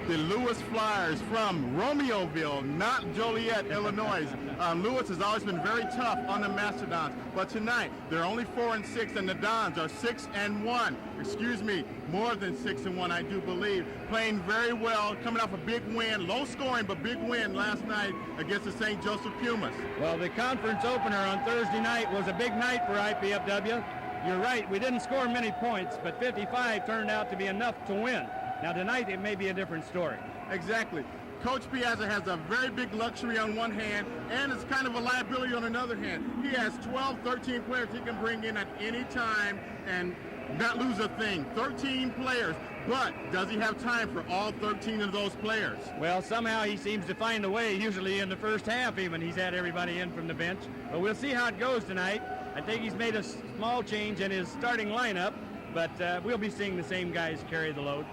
the Lewis Flyers from Romeoville, not Joliet, Illinois. Lewis has always been very tough on the Mastodons, but tonight they're only 4-6, and the Dons are 6-1. Excuse me, more than 6-1, I do believe. Playing very well, coming off a big win, low scoring but big win last night against the St. Joseph Pumas. Well, the conference opener on Thursday night was a big night for IPFW. You're right, we didn't score many points, but 55 turned out to be enough to win. Now tonight it may be a different story. Exactly. Coach Piazza has a very big luxury on one hand, and it's kind of a liability on another hand. He has 12, 13 players he can bring in at any time and not lose a thing. 13 players, but does he have time for all 13 of those players? Well, somehow he seems to find a way, usually in the first half even. He's had everybody in from the bench. But we'll see how it goes tonight. I think he's made a small change in his starting lineup, but we'll be seeing the same guys carry the load.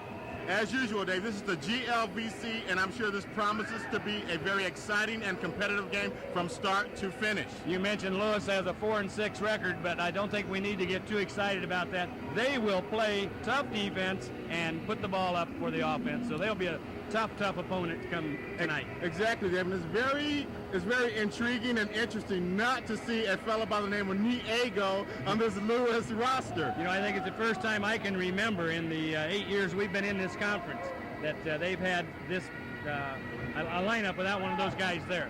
As usual, Dave, this is the GLVC, and I'm sure this promises to be a very exciting and competitive game from start to finish. You mentioned Lewis has a 4-6 record, but I don't think we need to get too excited about that. They will play tough defense and put the ball up for the offense, so they'll be a tough opponent to come tonight. Exactly, Dave, and it's very intriguing and interesting not to see a fellow by the name of Niego on this Lewis roster. You know, I think it's the first time I can remember in the 8 years we've been in this conference that they've had this a lineup without one of those guys there.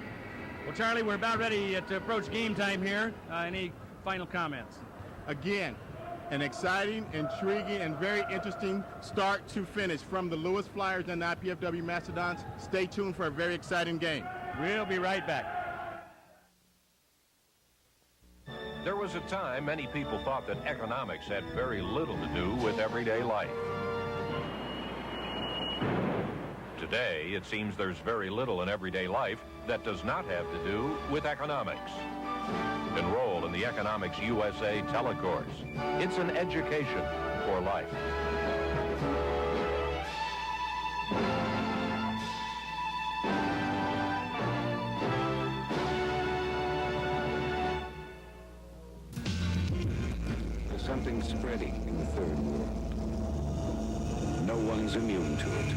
Well, Charlie, we're about ready to approach game time here. Any final comments? Again, an exciting, intriguing, and very interesting start to finish from the Lewis Flyers and the IPFW Mastodons. Stay tuned for a very exciting game. We'll be right back. There was a time many people thought that economics had very little to do with everyday life. Today, it seems there's very little in everyday life that does not have to do with economics. Enroll in the Economics USA telecourse. It's an education for life. There's something spreading in the third world. No one's immune to it.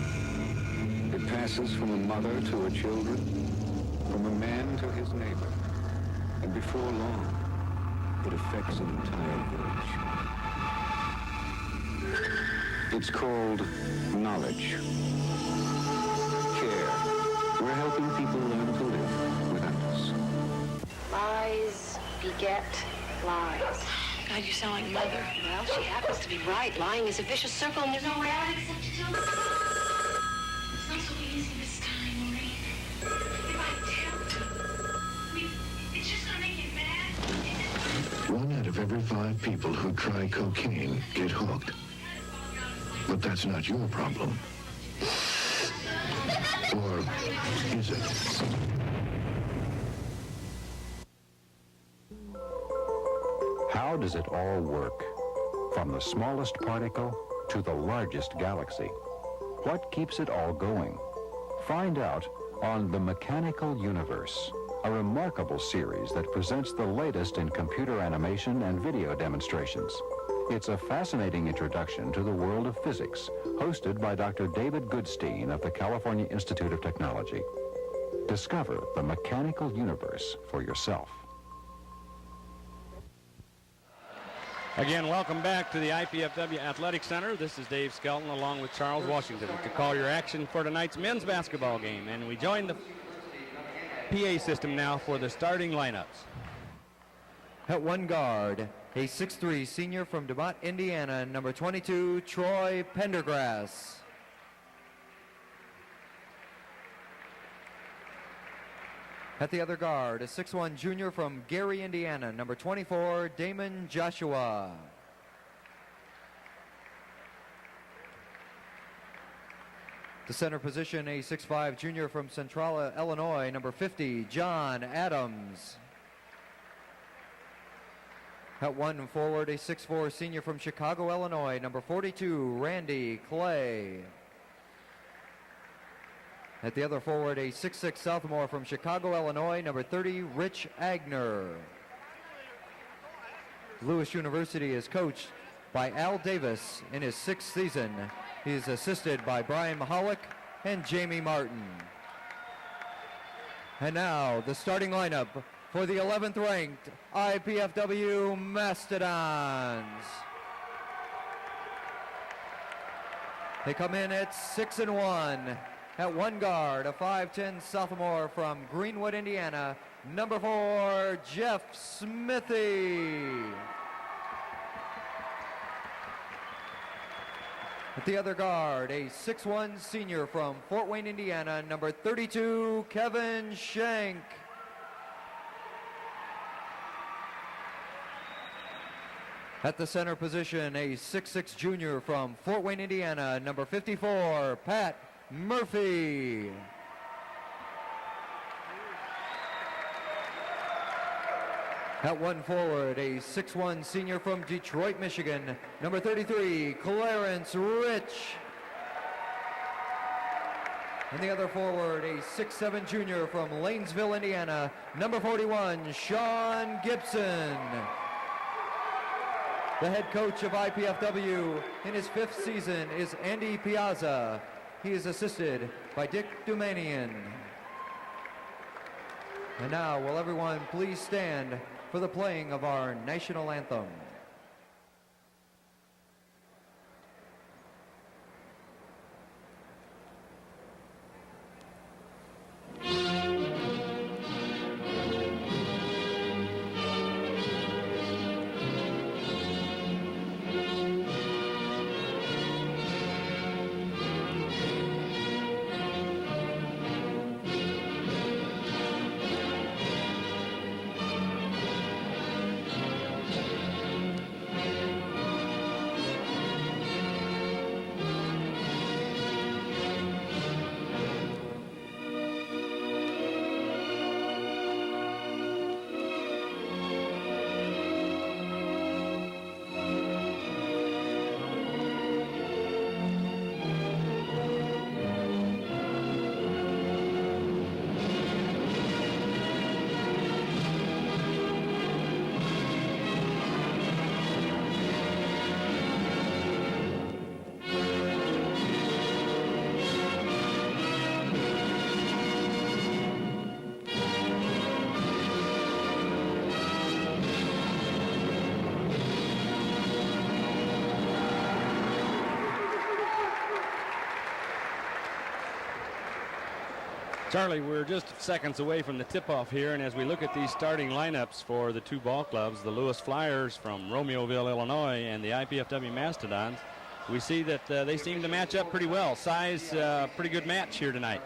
It passes from a mother to her children, from a man to his neighbor. And before long, it affects an entire village. It's called knowledge. Care. We're helping people learn to live without us. Lies beget lies. God, you sound like Mother. Well, she happens to be right. Lying is a vicious circle, and there's no way out except to tell the truth. It's not so easy this time, Maureen. If I tell you, it's just gonna make you mad. 1 out of every 5 people who try cocaine get hooked. But that's not your problem. Or is it? How does it all work? From the smallest particle to the largest galaxy. What keeps it all going? Find out on The Mechanical Universe, a remarkable series that presents the latest in computer animation and video demonstrations. It's a fascinating introduction to the world of physics, hosted by Dr. David Goodstein of the California Institute of Technology. Discover The Mechanical Universe for yourself. Again, welcome back to the IPFW Athletic Center. This is Dave Skelton along with Charles Washington to call your action for tonight's men's basketball game. And we join the PA system now for the starting lineups. At one guard, a 6'3" senior from DeMott, Indiana, number 22, Troy Pendergrass. At the other guard, a 6'1" junior from Gary, Indiana, number 24, Damon Joshua. The center position, a 6'5" junior from Centrala, Illinois, number 50, John Adams. At one forward, a 6'4" senior from Chicago, Illinois, number 42, Randy Clay. At the other forward, a 6'6" sophomore from Chicago, Illinois, number 30, Rich Agner. Lewis University is coached by Al Davis in his 6th season. He is assisted by Brian Mahalik and Jamie Martin. And now the starting lineup for the 11th ranked IPFW Mastodons. They come in at 6-1. At one guard, a 5'10 sophomore from Greenwood, Indiana, number 4, Jeff Smithy. At the other guard, a 6'1 senior from Fort Wayne, Indiana, number 32, Kevin Shank. At the center position, a 6'6 junior from Fort Wayne, Indiana, number 54, Pat Murphy. At one forward, a 6'1 senior from Detroit, Michigan, number 33, Clarence Rich. And the other forward, a 6'7 junior from Lanesville, Indiana, number 41, Sean Gibson. The head coach of IPFW in his 5th season is Andy Piazza. He is assisted by Dick Dumanian. And now, will everyone please stand for the playing of our national anthem. Charlie, we're just seconds away from the tip-off here, and as we look at these starting lineups for the two ball clubs, the Lewis Flyers from Romeoville, Illinois, and the IPFW Mastodons, we see that they seem to match up pretty well. Size, pretty good match here tonight.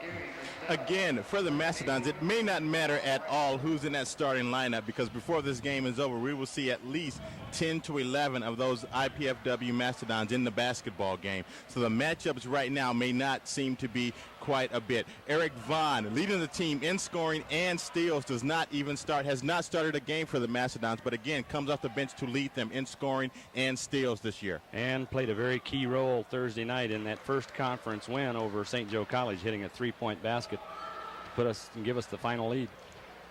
Again, for the Mastodons, it may not matter at all who's in that starting lineup, because before this game is over, we will see at least 10 to 11 of those IPFW Mastodons in the basketball game. So the matchups right now may not seem to be quite a bit. Eric Vaughn, leading the team in scoring and steals, has not started a game for the Mastodons, but again, comes off the bench to lead them in scoring and steals this year. And played a very key role Thursday night in that first conference win over St. Joe College, hitting a three-point basket to put us and give us the final lead.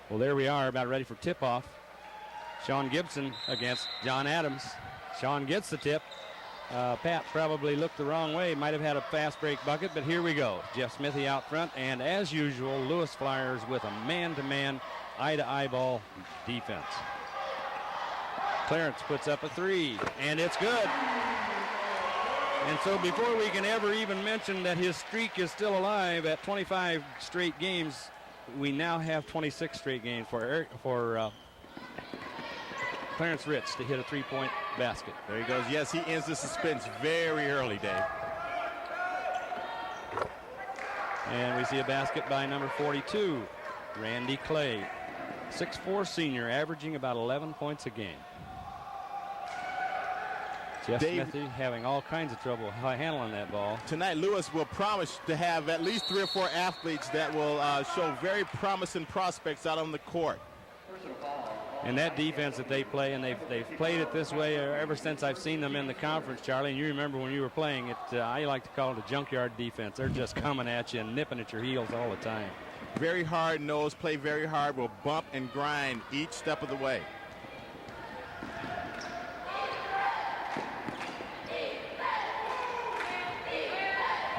Well, there we are, about ready for tip-off. Sean Gibson against John Adams. Sean gets the tip. Pat probably looked the wrong way, might have had a fast break bucket, but here we go. Jeff Smithy out front, and as usual, Lewis Flyers with a man-to-man, eye-to-eyeball defense. Clarence puts up a three, and it's good. And so before we can ever even mention that his streak is still alive at 25 straight games, we now have 26 straight games for Clarence Ritz to hit a three-point basket. There he goes. Yes, he ends the suspense very early, Dave. And we see a basket by number 42, Randy Clay. 6'4 senior, averaging about 11 points a game. Jeff Smithy having all kinds of trouble handling that ball. Tonight, Lewis will promise to have at least 3 or 4 athletes that will show very promising prospects out on the court. And that defense that they play, and they've played it this way ever since I've seen them in the conference, Charlie. And you remember when you were playing it, I like to call it a junkyard defense. They're just coming at you and nipping at your heels all the time. Very hard-nosed, play very hard, will bump and grind each step of the way.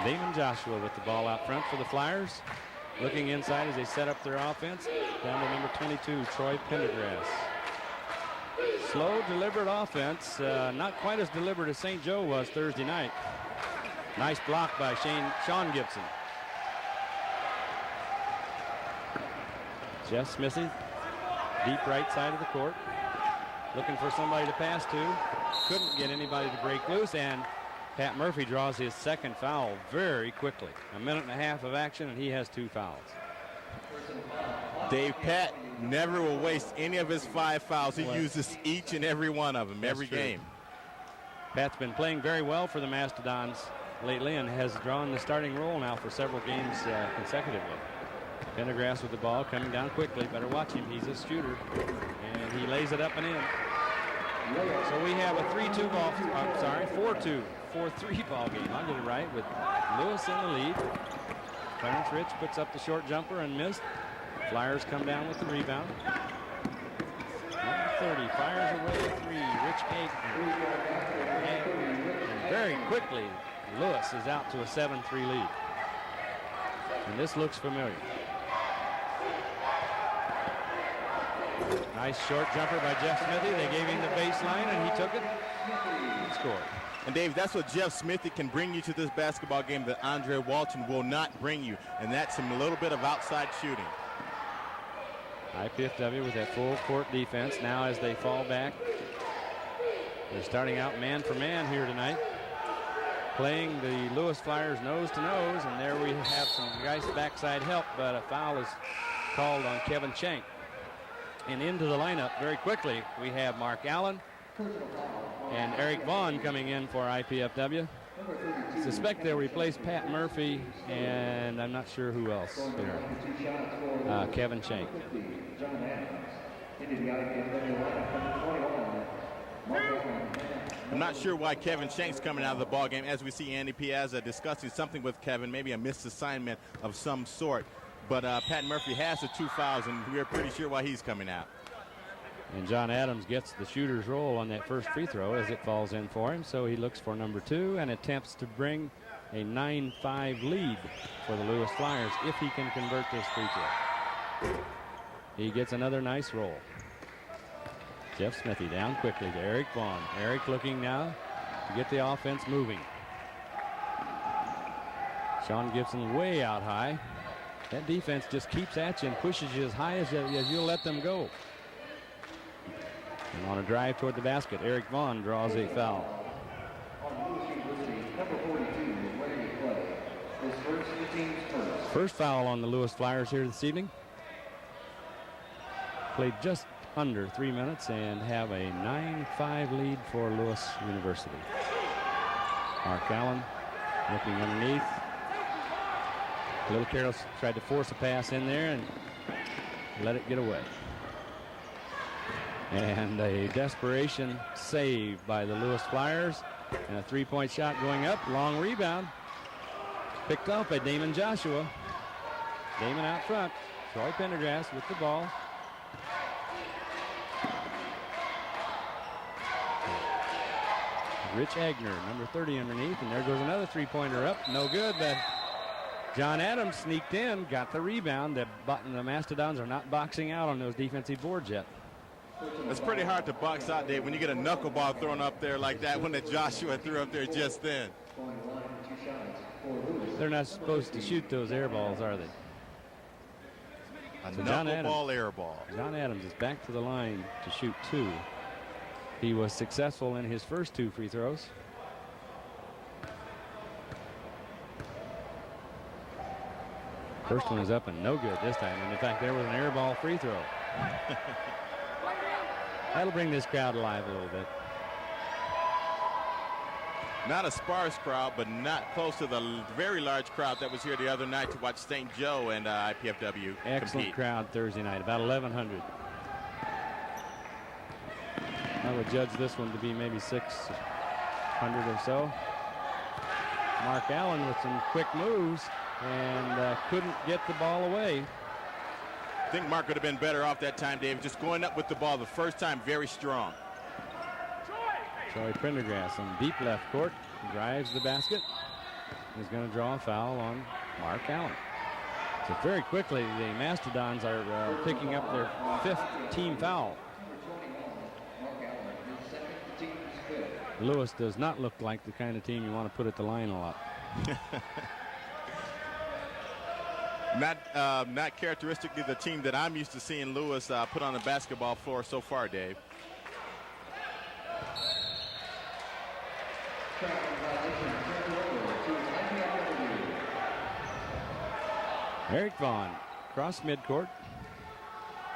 Damon Joshua with the ball out front for the Flyers. Looking inside as they set up their offense. Down to number 22, Troy Pendergrass. Slow, deliberate offense. Not quite as deliberate as St. Joe was Thursday night. Nice block by Sean Gibson. Jeff Smithy, deep right side of the court. Looking for somebody to pass to. Couldn't get anybody to break loose, and Pat Murphy draws his second foul very quickly. A minute and a half of action, and he has 2 fouls. Dave, Pat never will waste any of his 5 fouls. He uses each and every one of them every game. Pat's been playing very well for the Mastodons lately and has drawn the starting role now for several games consecutively. Pendergrass with the ball coming down quickly. Better watch him. He's a shooter. And he lays it up and in. So we have a 3-2 ball. I'm sorry, 4-2, 4-3 ball game. I'll get it right with Lewis in the lead. Clarence Rich puts up the short jumper and missed. Flyers come down with the rebound. Number 30 fires away a 3. Rich Cake. And very quickly, Lewis is out to a 7-3 lead. And this looks familiar. Nice short jumper by Jeff Smithy. They gave him the baseline and he took it and scored. And Dave, that's what Jeff Smithy can bring you to this basketball game that Andre Walton will not bring you. And that's a little bit of outside shooting. IPFW with that full court defense. Now as they fall back, they're starting out man for man here tonight. Playing the Lewis Flyers nose to nose, and there we have some nice backside help, but a foul is called on Kevin Shank. And into the lineup very quickly, we have Mark Allen and Eric Vaughn coming in for IPFW. Suspect they'll replace Pat Murphy, and I'm not sure who else here. Kevin Shank. I'm not sure why Kevin Shank's coming out of the ball game, as we see Andy Piazza discussing something with Kevin, maybe a misassignment of some sort. But Pat Murphy has the 2 fouls, and we're pretty sure why he's coming out. And John Adams gets the shooter's roll on that first free throw as it falls in for him. So he looks for number 2 and attempts to bring a 9-5 lead for the Lewis Flyers if he can convert this free throw. He gets another nice roll. Jeff Smithy down quickly to Eric Vaughn. Eric looking now to get the offense moving. Sean Gibson way out high. That defense just keeps at you and pushes you as high as you'll let them go. And on a drive toward the basket, Eric Vaughn draws a foul. First foul on the Lewis Flyers here this evening. Played just under 3 minutes and have a 9-5 lead for Lewis University. Mark Allen looking underneath. Little Carroll tried to force a pass in there and let it get away. And a desperation save by the Lewis Flyers. And a 3-point shot going up. Long rebound. Picked up by Damon Joshua. Damon out front. Troy Pendergrass with the ball. Rich Agner, number 30 underneath. And there goes another 3-pointer up. No good, but John Adams sneaked in, got the rebound. The Mastodons are not boxing out on those defensive boards yet. It's pretty hard to box out, Dave, when you get a knuckleball thrown up there like that one that Joshua threw up there just then. They're not supposed to shoot those air balls, are they? A knuckleball air ball. John Adams is back to the line to shoot 2. He was successful in his first 2 free throws. First one is up and no good this time. And in fact, there was an air ball free throw. That'll bring this crowd alive a little bit. Not a sparse crowd, but not close to the very large crowd that was here the other night to watch St. Joe and IPFW Excellent compete. Crowd Thursday night, about 1,100. I would judge this one to be maybe 600 or so. Mark Allen with some quick moves and couldn't get the ball away. I think Mark would have been better off that time, Dave. Just going up with the ball the first time, very strong. Troy Pendergrass on deep left court drives the basket. is going to draw a foul on Mark Allen. So very quickly, the Mastodons are picking up their 5th team foul. Lewis does not look like the kind of team you want to put at the line a lot. Not characteristically the team that I'm used to seeing Lewis put on the basketball floor so far, Dave. Eric Vaughn, cross midcourt,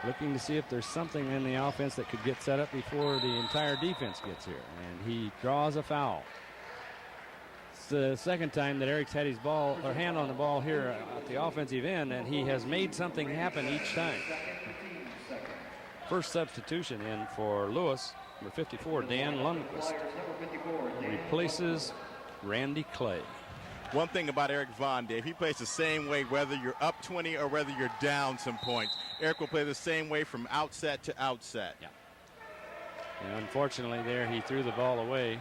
looking to see if there's something in the offense that could get set up before the entire defense gets here. And he draws a foul. It's the second time that Eric's had his ball or hand on the ball here at the offensive end, and he has made something happen each time. First substitution in for Lewis, number 54, Dan Lundquist, replaces Randy Clay. One thing about Eric Vaughn, Dave, he plays the same way whether you're up 20 or whether you're down some points. Eric will play the same way from outset to outset. Yeah. And unfortunately there he threw the ball away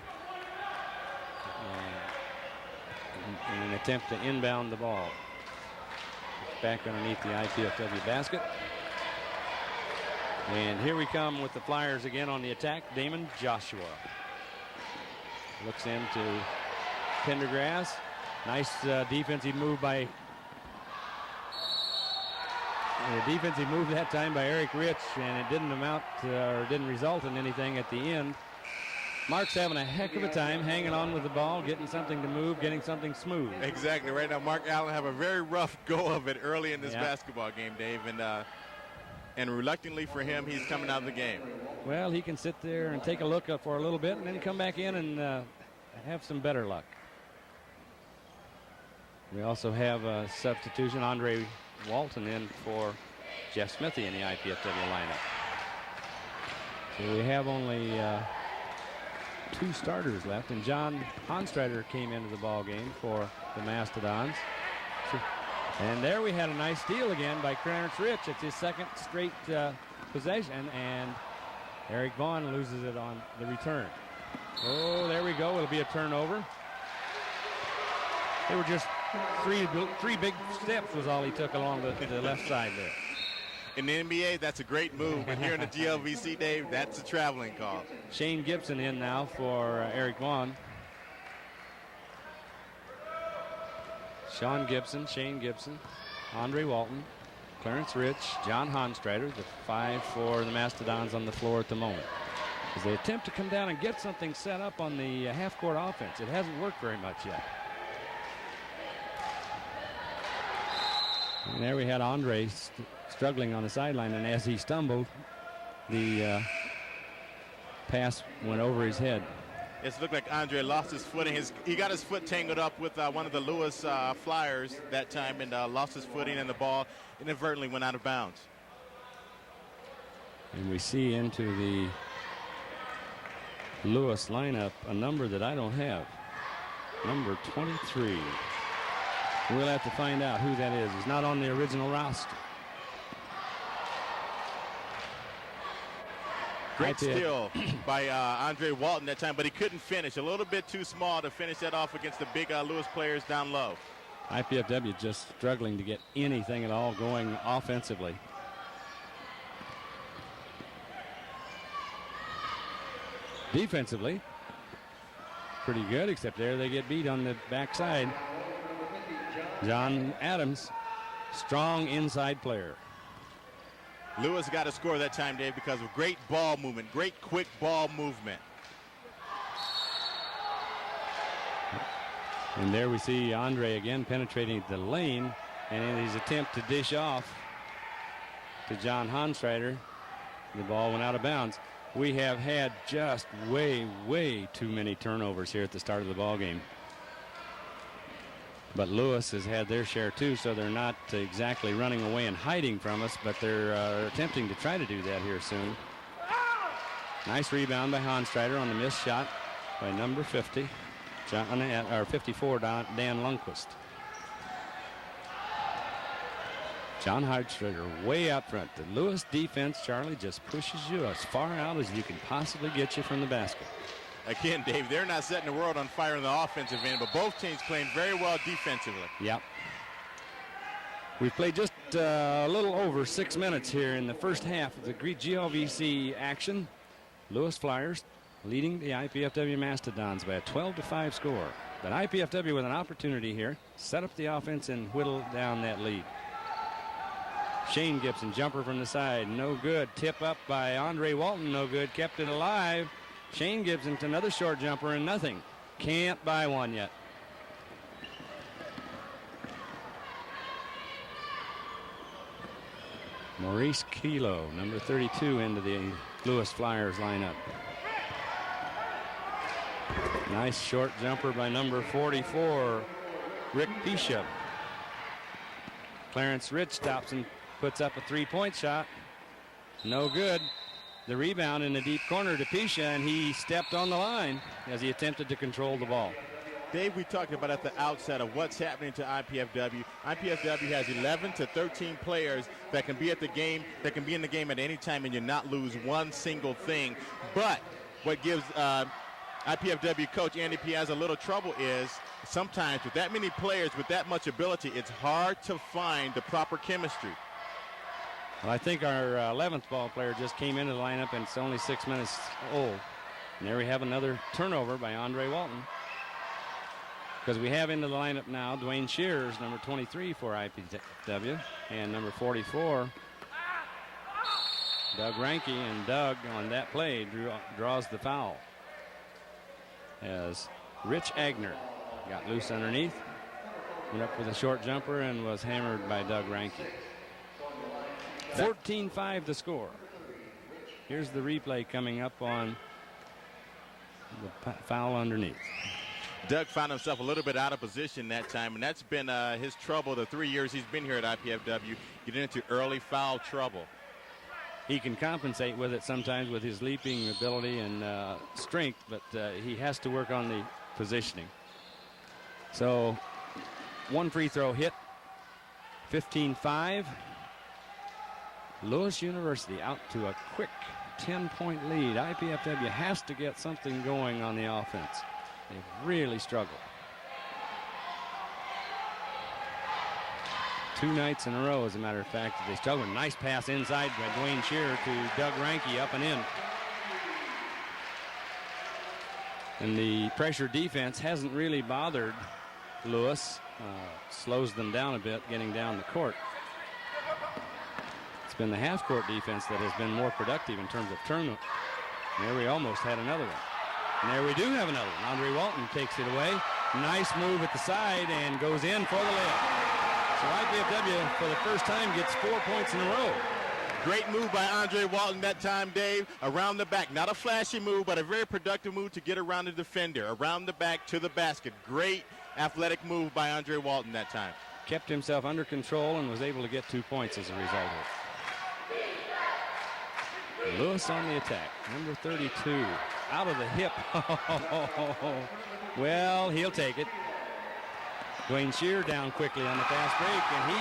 in an attempt to inbound the ball. It's back underneath the IPFW basket. And here we come with the Flyers again on the attack. Damon Joshua looks into Pendergrass. Nice defensive move by that time by Eric Rich, and it didn't amount or didn't result in anything at the end. Mark's having a heck of a time hanging on with the ball, getting something to move, getting something smooth. Exactly. Right now, Mark Allen have a very rough go of it early in this basketball game, Dave, and reluctantly for him, he's coming out of the game. Well, he can sit there and take a look for a little bit and then come back in and have some better luck. We also have a substitution, Andre Walton, in for Jeff Smithy in the IPFW lineup. So we have only 2 starters left, and John Honstrider came into the ball game for the Mastodons. And there we had a nice steal again by Clarence Rich. It's his second straight possession, and Eric Vaughn loses it on the return. Oh, there we go. It'll be a turnover. They were just three big steps was all he took along the left side there. In the NBA, that's a great move, but here in the GLVC, Dave, that's a traveling call. Shane Gibson in now for Eric Vaughn. Sean Gibson, Shane Gibson, Andre Walton, Clarence Rich, John Honstrider, the 5 for the Mastodons on the floor at the moment, as they attempt to come down and get something set up on the half-court offense. It hasn't worked very much yet. And there we had Andre struggling on the sideline, and as he stumbled, the pass went over his head. It looked like Andre lost his footing. He got his foot tangled up with one of the Lewis Flyers that time and lost his footing, and the ball inadvertently went out of bounds. And we see into the Lewis lineup a number that I don't have. Number 23. We'll have to find out who that is. He's not on the original roster. Great steal by Andre Walton that time, but he couldn't finish. A little bit too small to finish that off against the big Lewis players down low. IPFW just struggling to get anything at all going offensively. Defensively, pretty good, except there they get beat on the backside. John Adams, strong inside player. Lewis got a score that time, Dave, because of great ball movement, great quick ball movement. And there we see Andre again penetrating the lane, and in his attempt to dish off to John Honstrider, the ball went out of bounds. We have had just way too many turnovers here at the start of the ball game. But Lewis has had their share too, so they're not exactly running away and hiding from us, but they're attempting to try to do that here soon. Nice rebound by Honstrider on the missed shot by number 50, 54, Dan Lundquist. John Honstrider way out front. The Lewis defense, Charlie, just pushes you as far out as you can possibly get you from the basket. again, Dave, they're not setting the world on fire in the offensive end, but both teams playing very well defensively. Yep. We've played just a little over 6 minutes here in the first half of the GLVC action. Lewis Flyers leading the IPFW Mastodons by a 12-5 score. But IPFW with an opportunity here, set up the offense and whittle down that lead. Shane Gibson, jumper from the side, no good. Tip up by Andre Walton, no good. Kept it alive. Shane Gibson to another short jumper and nothing. Can't buy one yet. Maurice Kilo, number 32, into the Lewis Flyers lineup. Nice short jumper by number 44, Rick Pisha. Clarence Rich stops and puts up a three-point shot. No good. The rebound in the deep corner to Pisha, and he stepped on the line as he attempted to control the ball. Dave, we talked about at the outset of what's happening to IPFW. IPFW has 11 to 13 players that can be at the game, that can be in the game at any time, and you not lose one single thing. But what gives IPFW coach Andy Piazza a little trouble is sometimes with that many players with that much ability, it's hard to find the proper chemistry. Well, I think our 11th ball player just came into the lineup, and it's only 6 minutes old. And there we have another turnover by Andre Walton. Because we have into the lineup now Dwayne Shears, number 23 for IPFW, and number 44, Doug Ranke. And Doug, on that play, draws the foul as Rich Agner got loose underneath, went up with a short jumper, and was hammered by Doug Ranke. 14-5 the score. Here's the replay coming up on the foul underneath. Doug found himself a little bit out of position that time, and that's been his trouble the 3 years he's been here at IPFW, getting into early foul trouble. He can compensate with it sometimes with his leaping ability and strength, but he has to work on the positioning. So one free throw hit, 15-5. Lewis University out to a quick 10-point lead. IPFW has to get something going on the offense. They've really struggled. 2 nights in a row, as a matter of fact, they struggled. Nice pass inside by Dwayne Shearer to Doug Ranke, up and in. And the pressure defense hasn't really bothered Lewis. Slows them down a bit, getting down the court. It's been the half-court defense that has been more productive in terms of tournament. There we almost had another one. And there we do have another one. Andre Walton takes it away. Nice move at the side and goes in for the layup. So IPFW, for the first time, gets 4 points in a row. Great move by Andre Walton that time, Dave. Around the back. Not a flashy move, but a very productive move to get around the defender. Around the back to the basket. Great athletic move by Andre Walton that time. Kept himself under control and was able to get 2 points as a result of it. Lewis on the attack. Number 32. Out of the hip. Well, he'll take it. Dwayne Shearer down quickly on the fast break, and he,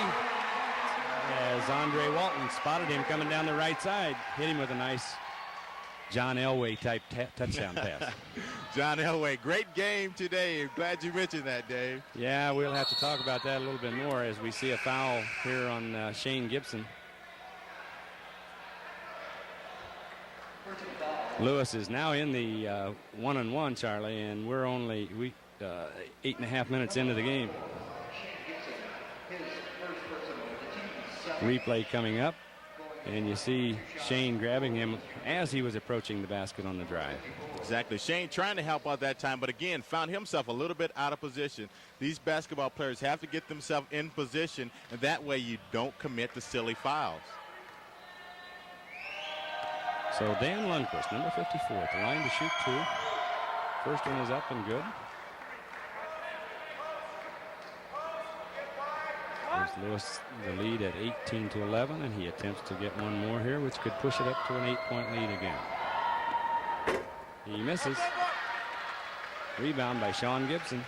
as Andre Walton spotted him coming down the right side, hit him with a nice John Elway type touchdown pass. John Elway, great game today. Glad you mentioned that, Dave. Yeah, we'll have to talk about that a little bit more as we see a foul here on Shane Gibson. Lewis is now in the 1-on-1, Charlie, and we're only 8.5 minutes into the game. Replay coming up, and you see Shane grabbing him as he was approaching the basket on the drive. Exactly. Shane trying to help out that time, but again, found himself a little bit out of position. These basketball players have to get themselves in position, and that way you don't commit the silly fouls. So Dan Lundquist, number 54, at the line to shoot 2. First one is up and good. There's Lewis, the lead at 18-11, and he attempts to get one more here, which could push it up to an 8-point lead again. He misses. Rebound by Sean Gibson.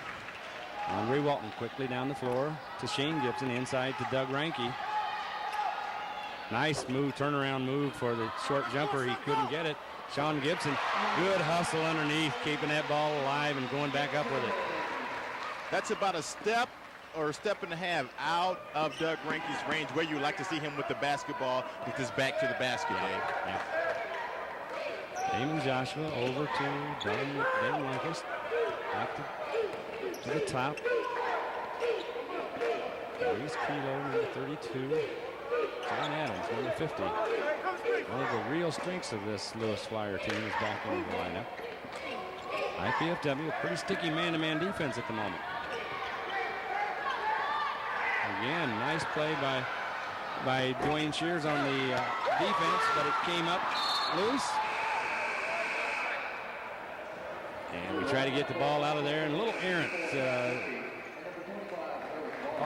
Andre Walton quickly down the floor to Shane Gibson, inside to Doug Ranke. Nice move, turnaround move for the short jumper. He couldn't get it. Sean Gibson, good hustle underneath, keeping that ball alive and going back up with it. That's about a step or a step and a half out of Doug Ranke's range, where you like to see him with the basketball with his back to the basket, Dave. Yeah. Damon Joshua over to Dan Lancaster. Back to the top. Maurice Kilo, number 32. John Adams, number 50. One of the real strengths of this Lewis Flyer team is back in the lineup. IPFW, a pretty sticky man-to-man defense at the moment. Again, nice play by Dwayne Shears on the defense, but it came up loose. And we try to get the ball out of there, and a little errant.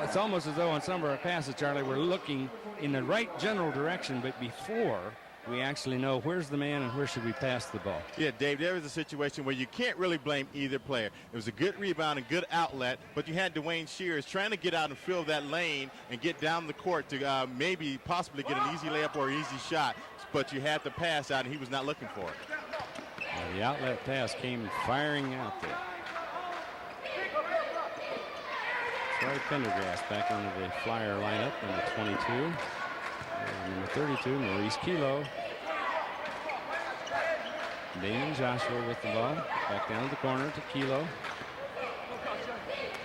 It's almost as though on some of our passes, Charlie, we're looking in the right general direction, but before we actually know where's the man and where should we pass the ball. Yeah, Dave, there was a situation where you can't really blame either player. It was a good rebound and good outlet, but you had Dwayne Shears trying to get out and fill that lane and get down the court to maybe possibly get an easy layup or easy shot, but you had the pass out and he was not looking for it. Well, the outlet pass came firing out there. Troy Pendergrass back into the Flyer lineup, number 22. Number 32, Maurice Kilo. Damon Joshua with the ball. Back down to the corner to Kilo.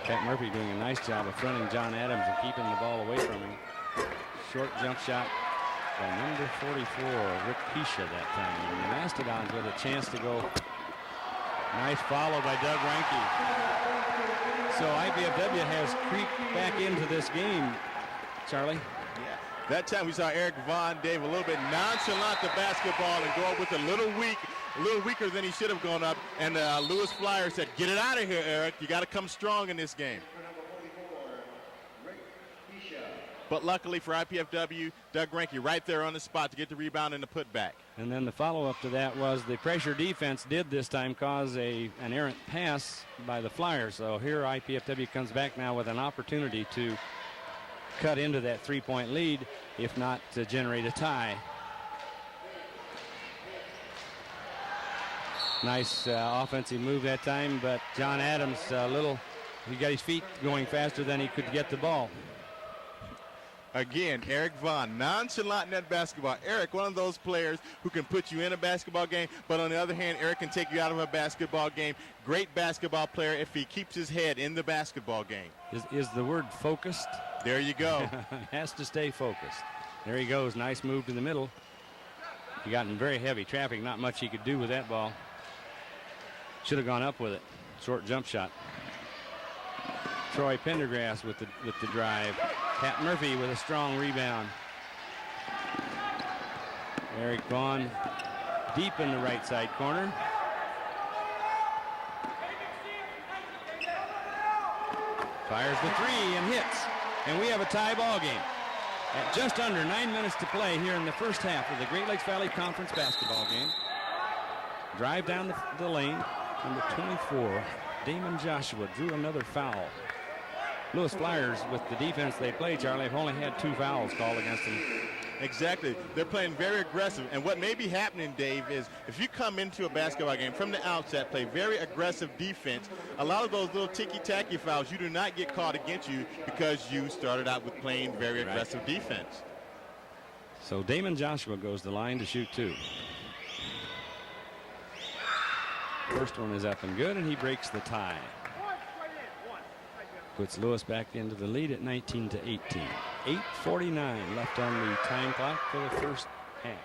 Pat Murphy doing a nice job of fronting John Adams and keeping the ball away from him. Short jump shot by number 44, Rick Pisha that time. And the Mastodons with a chance to go. Nice follow by Doug Ranke. So IPFW has creeped back into this game, Charlie. Yeah. That time we saw Eric Vaughn, Dave, a little bit nonchalant the basketball and go up with a little weaker than he should have gone up. And Lewis Flyer said, "Get it out of here, Eric. You got to come strong in this game." But luckily for IPFW, Doug Ranke right there on the spot to get the rebound and the putback. And then the follow-up to that was the pressure defense did this time cause an errant pass by the Flyers. So here IPFW comes back now with an opportunity to cut into that three-point lead, if not to generate a tie. Nice offensive move that time, but John Adams, he got his feet going faster than he could get the ball. Again, Eric Vaughn, nonchalant in that basketball. Eric, one of those players who can put you in a basketball game, but on the other hand, Eric can take you out of a basketball game. Great basketball player if he keeps his head in the basketball game. Is the word focused? There you go. Has to stay focused. There he goes. Nice move to the middle. He got in very heavy traffic. Not much he could do with that ball. Should have gone up with it. Short jump shot. Troy Pendergrass with the drive. Pat Murphy with a strong rebound. Eric Vaughn deep in the right side corner. Fires the three and hits. And we have a tie ball game. At just under 9 minutes to play here in the first half of the Great Lakes Valley Conference basketball game. Drive down the lane. Number 24, Damon Joshua drew another foul. Lewis Flyers, with the defense they play, Charlie, have only had 2 fouls called against them. Exactly. They're playing very aggressive. And what may be happening, Dave, is if you come into a basketball game from the outset, play very aggressive defense, a lot of those little ticky-tacky fouls, you do not get caught against you because you started out with playing very aggressive defense. So Damon Joshua goes the line to shoot 2. First one is up and good, and he breaks the tie. Puts Lewis back into the lead at 19-18. 8:49 left on the time clock for the first half.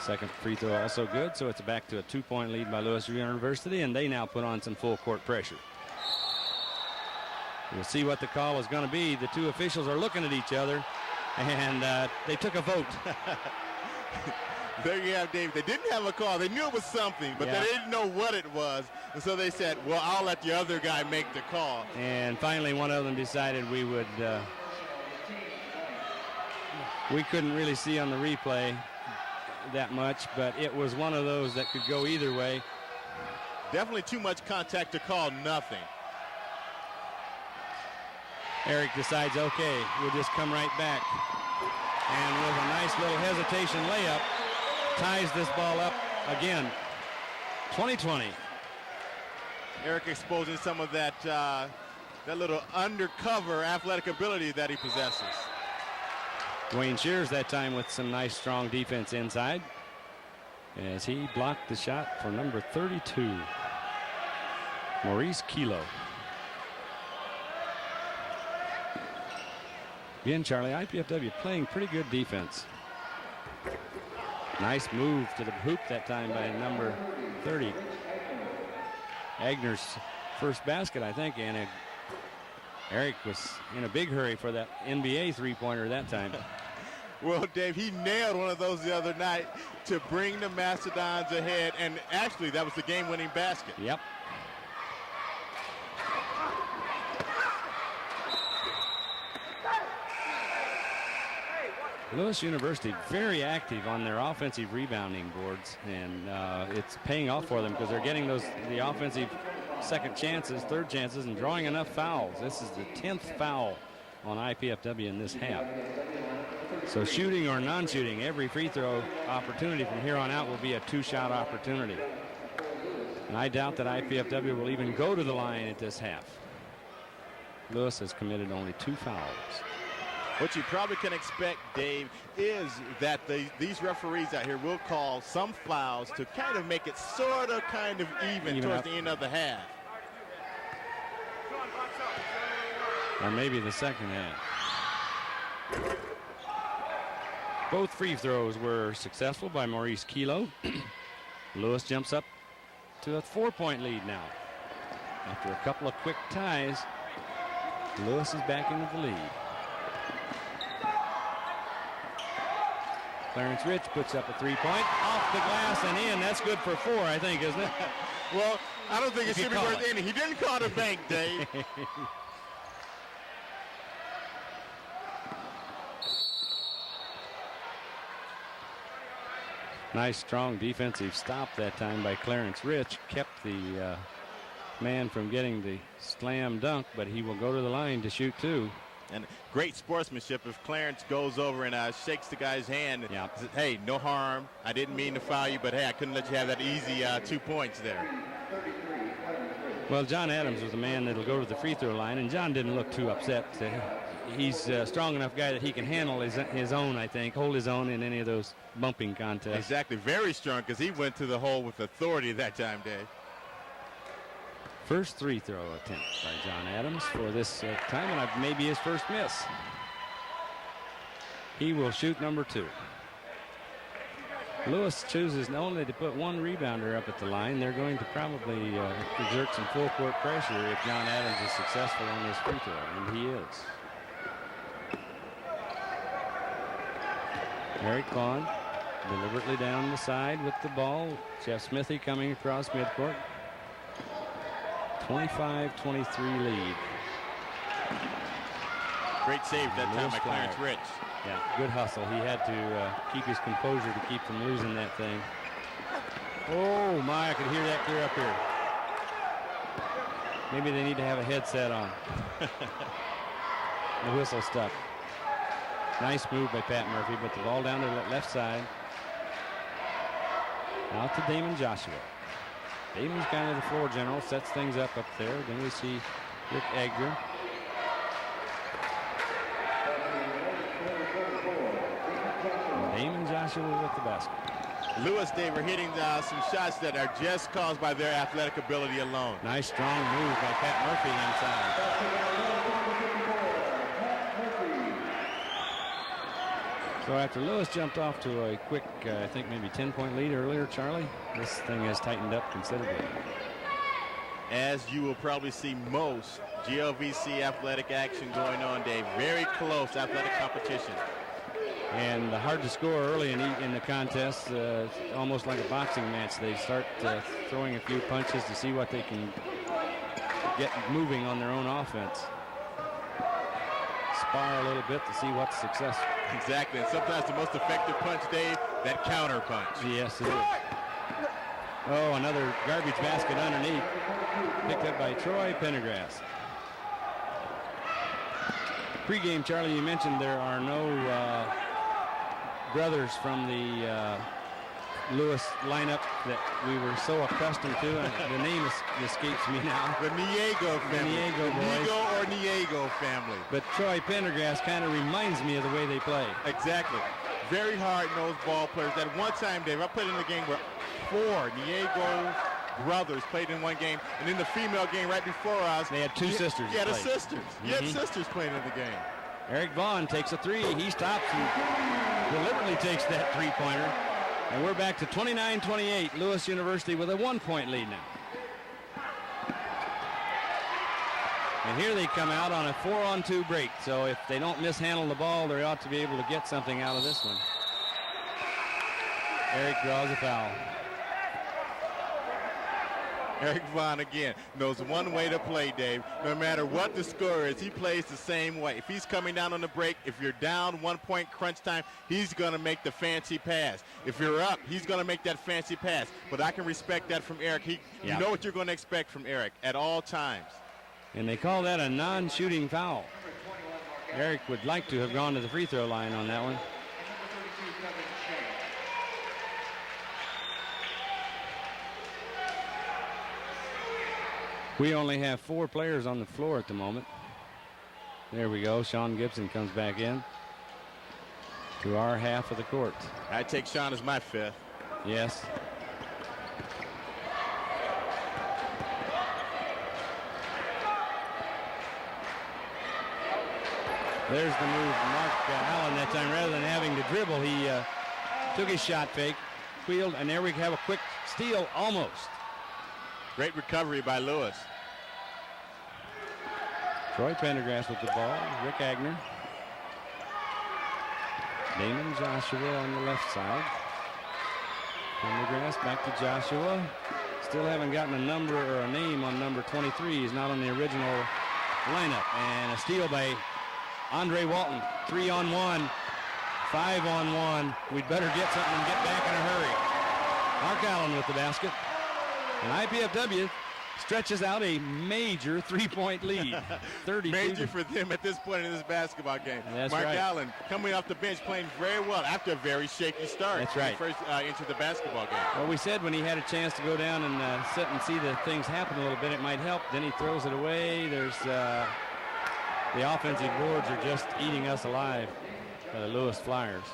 Second free throw also good, so it's back to a 2-point lead by Lewis University, and they now put on some full court pressure. We'll see what the call is going to be. The two officials are looking at each other, and they took a vote. There you have, Dave. They didn't have a call. They knew it was something, but they didn't know what it was. And so they said, well, I'll let the other guy make the call. And finally, one of them decided we would, we couldn't really see on the replay that much, but it was one of those that could go either way. Definitely too much contact to call nothing. Eric decides, okay, we'll just come right back. And with a nice little hesitation layup, ties this ball up again. 20-20. Eric exposing some of that little undercover athletic ability that he possesses. Dwayne Shears that time with some nice strong defense inside as he blocked the shot for number 32, Maurice Kilo. Again, Charlie, IPFW playing pretty good defense. Nice move to the hoop that time by number 30. Agner's first basket, I think, and Eric was in a big hurry for that NBA three-pointer that time. Well, Dave, he nailed one of those the other night to bring the Mastodons ahead, and actually that was the game-winning basket. Yep. Lewis University very active on their offensive rebounding boards, and it's paying off for them because they're getting the offensive second chances, third chances, and drawing enough fouls. This is the 10th foul on IPFW in this half. So shooting or non-shooting, every free throw opportunity from here on out will be a two-shot opportunity. And I doubt that IPFW will even go to the line at this half. Lewis has committed only 2 fouls. What you probably can expect, Dave, is that these referees out here will call some fouls to kind of make it sort of kind of even towards the end of the half. Or maybe the second half. Both free throws were successful by Maurice Kilo. Lewis jumps up to a 4-point lead now. After a couple of quick ties, Lewis is back into the lead. Clarence Rich puts up a 3-point off the glass and in. That's good for 4, I think, isn't it? Well, I don't think it should be worth any. He didn't call the bank, Dave. Nice, strong defensive stop that time by Clarence Rich. Kept the man from getting the slam dunk, but he will go to the line to shoot 2. And great sportsmanship if Clarence goes over and shakes the guy's hand. And says, hey, no harm. I didn't mean to foul you, but hey, I couldn't let you have that easy 2 points there. Well, John Adams was the man that'll go to the free throw line, and John didn't look too upset. He's a strong enough guy that he can handle his own, I think, hold his own in any of those bumping contests. Exactly, very strong, because he went to the hole with authority that time, Dave. First free throw attempt by John Adams for this time, and maybe his first miss. He will shoot number 2. Lewis chooses only to put 1 rebounder up at the line. They're going to probably exert some full court pressure if John Adams is successful on this free throw, and he is. Eric Vaughn deliberately down the side with the ball. Jeff Smithy coming across midcourt. 25-23 lead. Great save that time by Clarence Rich. Yeah, good hustle. He had to keep his composure to keep from losing that thing. Oh my, I could hear that clear up here. Maybe they need to have a headset on. The whistle stuck. Nice move by Pat Murphy, but the ball down to the left side. Out to Damon Joshua. Damon's kind of the floor general, sets things up there. Then we see Rick Egger. Damon Joshua with the basket. Lewis, Dave, are hitting some shots that are just caused by their athletic ability alone. Nice strong move by Pat Murphy inside. So after Lewis jumped off to a quick, I think maybe 10-point lead earlier, Charlie, this thing has tightened up considerably. As you will probably see most GLVC athletic action going on, Dave. Very close athletic competition. And hard to score early in the contest, almost like a boxing match. They start throwing a few punches to see what they can get moving on their own offense. Spar a little bit to see what's successful. Exactly, and sometimes the most effective punch, Dave, that counter punch. Yes, it is. Oh, another garbage basket underneath, picked up by Troy Pendergrass. Pre-game, Charlie, you mentioned there are no brothers from the Lewis lineup that we were so accustomed to, and the name escapes me now. The Niego family. The Niego boys. Niego or Niego family. But Troy Pendergrass kind of reminds me of the way they play. Exactly. Very hard-nosed ball players. At one time, Dave, I played in a game where 4 Niego brothers played in one game, and in the female game right before us, they had 2 sisters. Yeah, the sisters. You had sisters playing in the game. Eric Vaughn takes a 3. He stops and deliberately takes that 3-pointer. And we're back to 29-28. Lewis University with a 1-point lead now. And here they come out on a 4-on-2 break. So if they don't mishandle the ball, they ought to be able to get something out of this one. Eric draws a foul. Eric Vaughn, again, knows one way to play, Dave. No matter what the score is, he plays the same way. If he's coming down on the break, if you're down 1 point crunch time, he's going to make the fancy pass. If you're up, he's going to make that fancy pass. But I can respect that from Eric. You know what you're going to expect from Eric at all times. And they call that a non-shooting foul. Eric would like to have gone to the free throw line on that one. We only have 4 players on the floor at the moment. There we go. Sean Gibson comes back in to our half of the court. I take Sean as my 5th. Yes. There's the move from Mark Allen that time. Rather than having to dribble, he took his shot fake, wheeled, and there we have a quick steal almost. Great recovery by Lewis. Troy Pendergrass with the ball. Rick Agner. Damon Joshua on the left side. Pendergrass back to Joshua. Still haven't gotten a number or a name on number 23. He's not on the original lineup. And a steal by Andre Walton. 3-on-1. 5-on-1. We'd better get something and get back in a hurry. Mark Allen with the basket. And IPFW stretches out a major 3-point lead. 32. Major for them at this point in this basketball game. That's Mark right. Allen coming off the bench playing very well after a very shaky start. That's right. When he first entered the basketball game. Well, we said when he had a chance to go down and sit and see the things happen a little bit, it might help. Then he throws it away. There's the offensive boards are just eating us alive by the Lewis Flyers.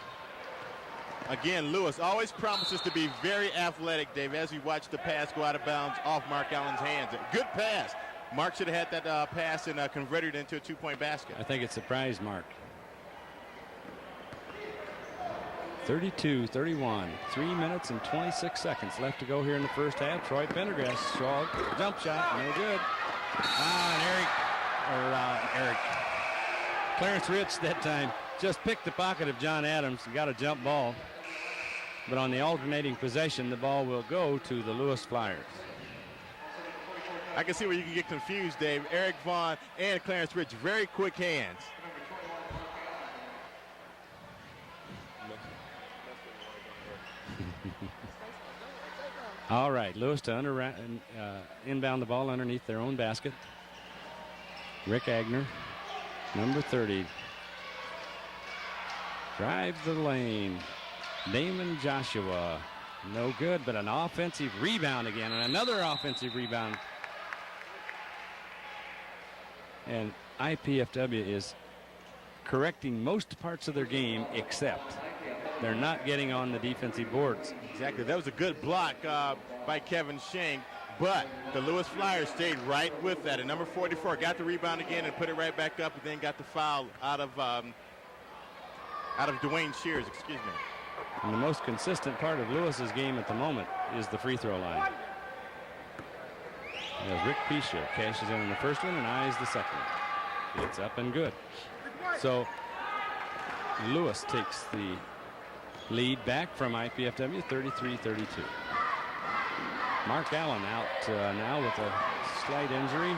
Again, Lewis always promises to be very athletic, Dave, as we watch the pass go out of bounds off Mark Allen's hands. Good pass. Mark should have had that pass and converted it into a 2-point basket. I think it surprised Mark. 32-31. 3 minutes and 26 seconds left to go here in the first half. Troy Pendergrass, jump shot, no good. And Clarence Rich that time just picked the pocket of John Adams and got a jump ball. But on the alternating possession, the ball will go to the Lewis Flyers. I can see where you can get confused, Dave. Eric Vaughn and Clarence Rich, very quick hands. All right, Lewis to inbound the ball underneath their own basket. Rick Agner, number 30. Drives the lane. Damon Joshua, no good, but an offensive rebound again, and another offensive rebound. And IPFW is correcting most parts of their game, except they're not getting on the defensive boards. Exactly. That was a good block by Kevin Shank, but the Lewis Flyers stayed right with that. And number 44 got the rebound again and put it right back up, and then got the foul out of Dwayne Shears, excuse me. And the most consistent part of Lewis's game at the moment is the free throw line. As Rick Pisha cashes in on the first one and eyes the second. It's up and good. So Lewis takes the lead back from IPFW, 33-32. Mark Allen out now with a slight injury.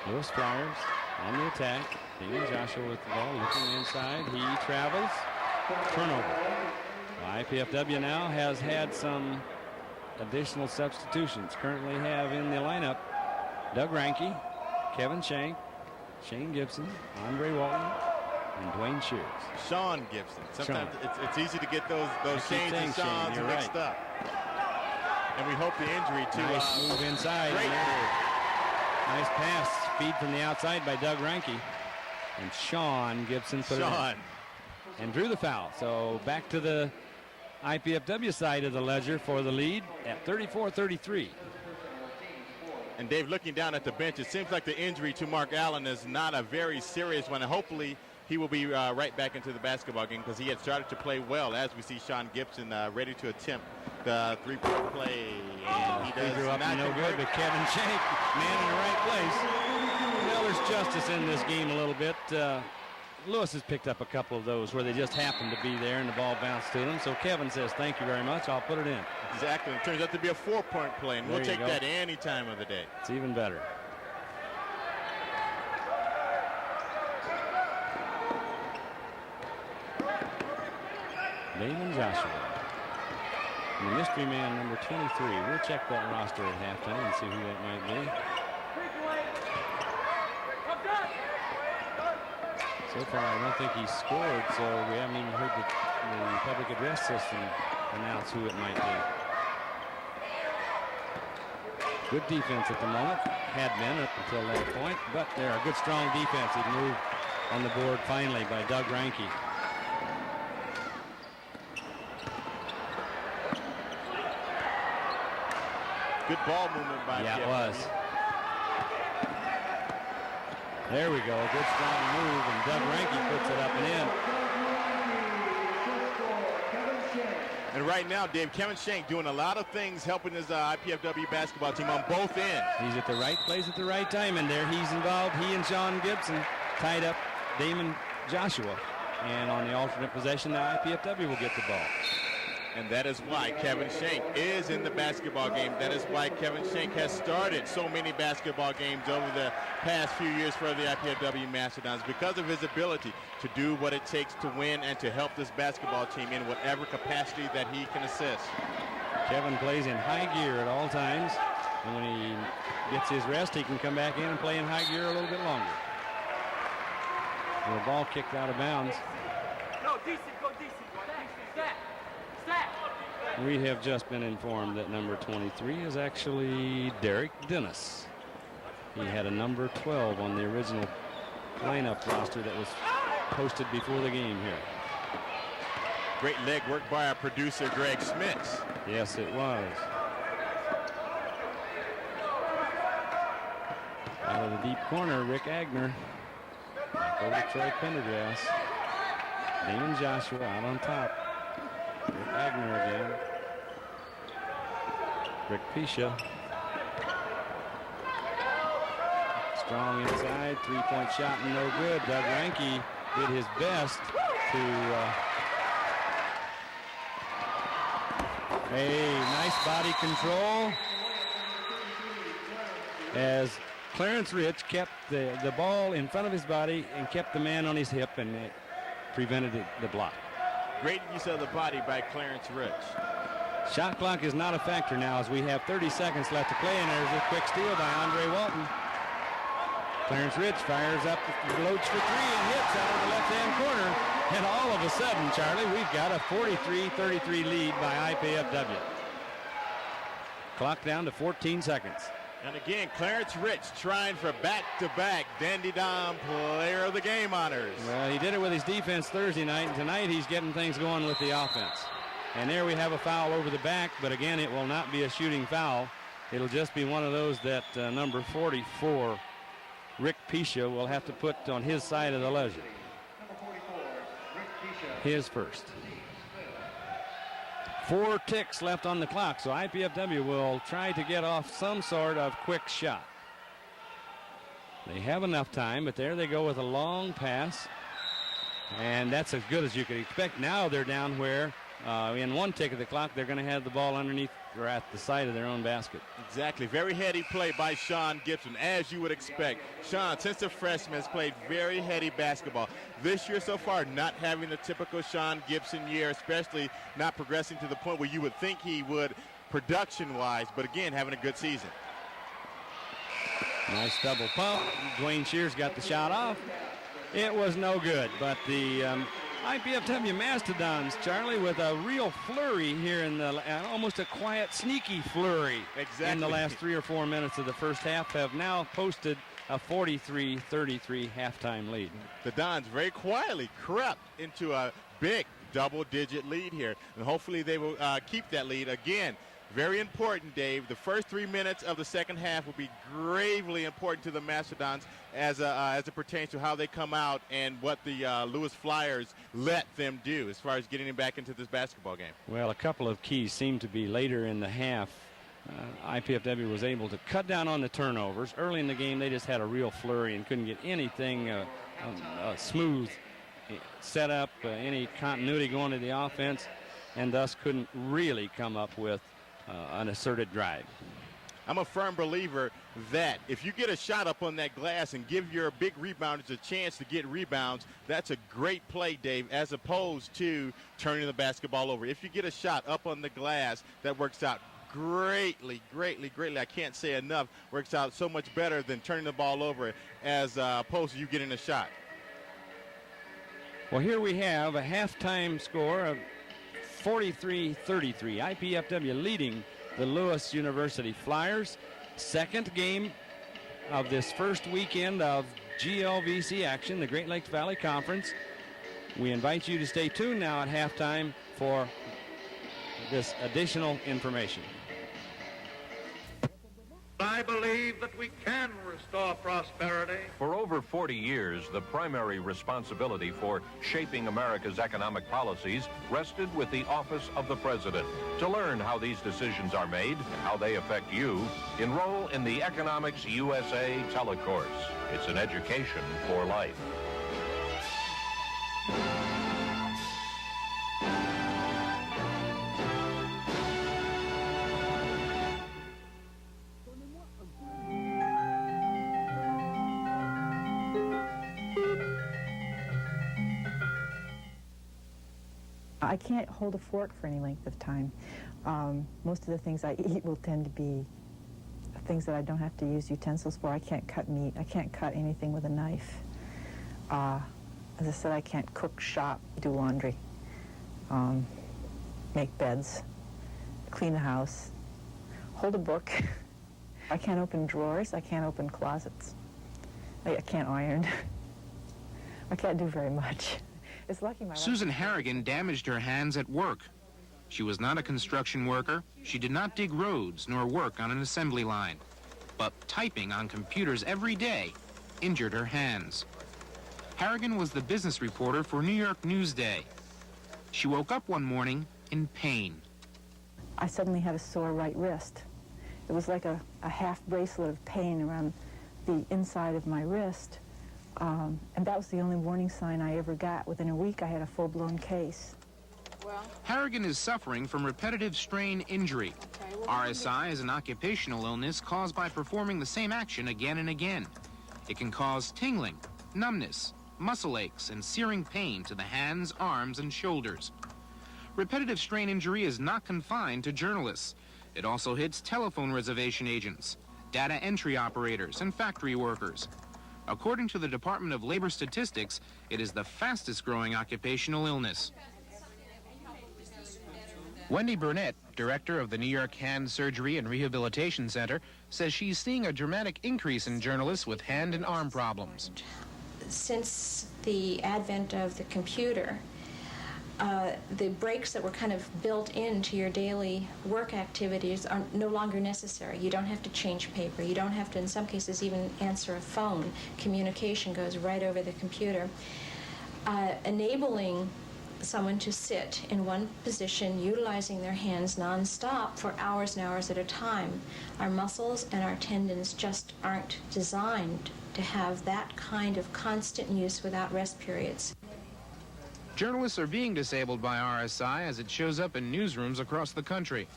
Lewis Flyers on the attack. Damon Joshua with the ball, looking inside. He travels. Turnover. Well, IPFW now has had some additional substitutions. Currently have in the lineup Doug Ranke, Kevin Shank, Shane Gibson, Andre Walton, and Dwayne Shears. Sean Gibson. Sometimes it's easy to get those Shanes and Seans mixed up. And we hope the injury to nice move inside. Nice pass, feed from the outside by Doug Ranke. And Sean Gibson put it in and drew the foul. So back to the IPFW side of the ledger for the lead at 34-33. And Dave, looking down at the bench, it seems like the injury to Mark Allen is not a very serious one. And hopefully he will be right back into the basketball game, because he had started to play well, as we see Sean Gibson ready to attempt the three-point play. And he does drew up no good, but Kevin Shank, man in the right place. Well, there's justice in this game a little bit. Lewis has picked up a couple of those where they just happened to be there and the ball bounced to them. So Kevin says, thank you very much, I'll put it in. Exactly. It turns out to be a 4-point play, and we'll take that any time of the day. It's even better. Damon Joshua. And the mystery man, number 23. We'll check that roster at halftime and see who that might be. So far, I don't think he's scored, so we haven't even heard the public address system announce who it might be. Good defense at the moment. Had been up until that point, but they're a good, strong defensive move on the board finally by Doug Ranke. Good ball movement by Yeah, Kevin. it was. There we go, a good strong move, and Doug Ranke puts it up and in. And right now, Dave, Kevin Shank doing a lot of things, helping his IPFW basketball team on both ends. He's at the right place at the right time, and there he's involved. He and Sean Gibson tied up Damon Joshua. And on the alternate possession, the IPFW will get the ball. And that is why Kevin Shank is in the basketball game. That is why Kevin Shank has started so many basketball games over the past few years for the IPFW Mastodons, because of his ability to do what it takes to win and to help this basketball team in whatever capacity that he can assist. Kevin plays in high gear at all times, and when he gets his rest, he can come back in and play in high gear a little bit longer. The ball kicked out of bounds. Go decent, go decent. Step. We have just been informed that number 23 is actually Derek Dennis. He had a number 12 on the original lineup roster that was posted before the game here. Great leg work by our producer, Greg Smits. Yes, it was. Out of the deep corner, Rick Agner. Back over to Troy Pendergrass. Damon Joshua out on top. Rick Agner again. Rick Pisha. Strong inside, three-point shot and no good. Doug Ranke did his best to nice body control as Clarence Rich kept the ball in front of his body and kept the man on his hip, and it prevented the block. Great use of the body by Clarence Rich. Shot clock is not a factor now as we have 30 seconds left to play, and there's a quick steal by Andre Walton. Clarence Rich fires up, loads for three, and hits out of the left-hand corner. And all of a sudden, Charlie, we've got a 43-33 lead by IPFW. Clock down to 14 seconds. And again, Clarence Rich trying for back-to-back Dandy-Dom Player of the Game honors. Well, he did it with his defense Thursday night, and tonight he's getting things going with the offense. And there we have a foul over the back, but again, it will not be a shooting foul. It'll just be one of those that number 44, Rick Pisha, will have to put on his side of the ledger. His first. 4 ticks left on the clock, so IPFW will try to get off some sort of quick shot. They have enough time, but there they go with a long pass, and that's as good as you could expect. Now they're down where in 1 tick of the clock they're going to have the ball underneath or at the side of their own basket. Exactly. Very heady play by Sean Gibson, as you would expect. Sean, since a freshman, has played very heady basketball. This year so far, not having the typical Sean Gibson year, especially not progressing to the point where you would think he would production-wise, but again, having a good season. Nice double pump. Dwayne Shears got the shot off. It was no good, but the IPFW Mastodons, Charlie, with a real flurry here in the, almost a quiet, sneaky flurry in the last 3 or 4 minutes of the first half, have now posted a 43-33 halftime lead. The Dons very quietly crept into a big double-digit lead here, and hopefully they will keep that lead. Again, very important, Dave. The first 3 minutes of the second half will be gravely important to the Mastodons as it pertains to how they come out and what the Lewis Flyers let them do as far as getting them back into this basketball game. Well, a couple of keys seem to be later in the half. IPFW was able to cut down on the turnovers. Early in the game, they just had a real flurry and couldn't get anything smooth set up, any continuity going to the offense, and thus couldn't really come up with an asserted drive. I'm a firm believer that if you get a shot up on that glass and give your big rebounders a chance to get rebounds, that's a great play, Dave, as opposed to turning the basketball over. If you get a shot up on the glass, that works out greatly. I can't say enough. Works out so much better than turning the ball over as opposed to you getting a shot. Well, here we have a halftime score of 43-33. IPFW leading the Lewis University Flyers. Second game of this first weekend of GLVC action, the Great Lakes Valley Conference. We invite you to stay tuned now at halftime for this additional information. I believe that we can restore prosperity. For over 40 years, the primary responsibility for shaping America's economic policies rested with the office of the president. To learn how these decisions are made and how they affect you, enroll in the Economics USA telecourse. It's an education for life. I can't hold a fork for any length of time. Most of the things I eat will tend to be things that I don't have to use utensils for. I can't cut meat. I can't cut anything with a knife. As I said, I can't cook, shop, do laundry, make beds, clean the house, hold a book. I can't open drawers. I can't open closets. I can't iron. I can't do very much. It's lucky my Susan Harrigan damaged her hands at work. She was not a construction worker. She did not dig roads nor work on an assembly line. But typing on computers every day injured her hands. Harrigan was the business reporter for New York Newsday. She woke up one morning in pain. I suddenly had a sore right wrist. It was like a half bracelet of pain around the inside of my wrist. And that was the only warning sign I ever got. Within a week, I had a full-blown case. Harrigan is suffering from repetitive strain injury. RSI is an occupational illness caused by performing the same action again and again. It can cause tingling, numbness, muscle aches, and searing pain to the hands, arms, and shoulders. Repetitive strain injury is not confined to journalists. It also hits telephone reservation agents, data entry operators, and factory workers. According to the Department of Labor Statistics, it is the fastest growing occupational illness. Wendy Burnett, director of the New York Hand Surgery and Rehabilitation Center, says she's seeing a dramatic increase in journalists with hand and arm problems. Since the advent of the computer, the breaks that were kind of built into your daily work activities are no longer necessary. You don't have to change paper. You don't have to, in some cases, even answer a phone. Communication goes right over the computer. Enabling someone to sit in one position, utilizing their hands nonstop for hours and hours at a time. Our muscles and our tendons just aren't designed to have that kind of constant use without rest periods. Journalists are being disabled by RSI as it shows up in newsrooms across the country.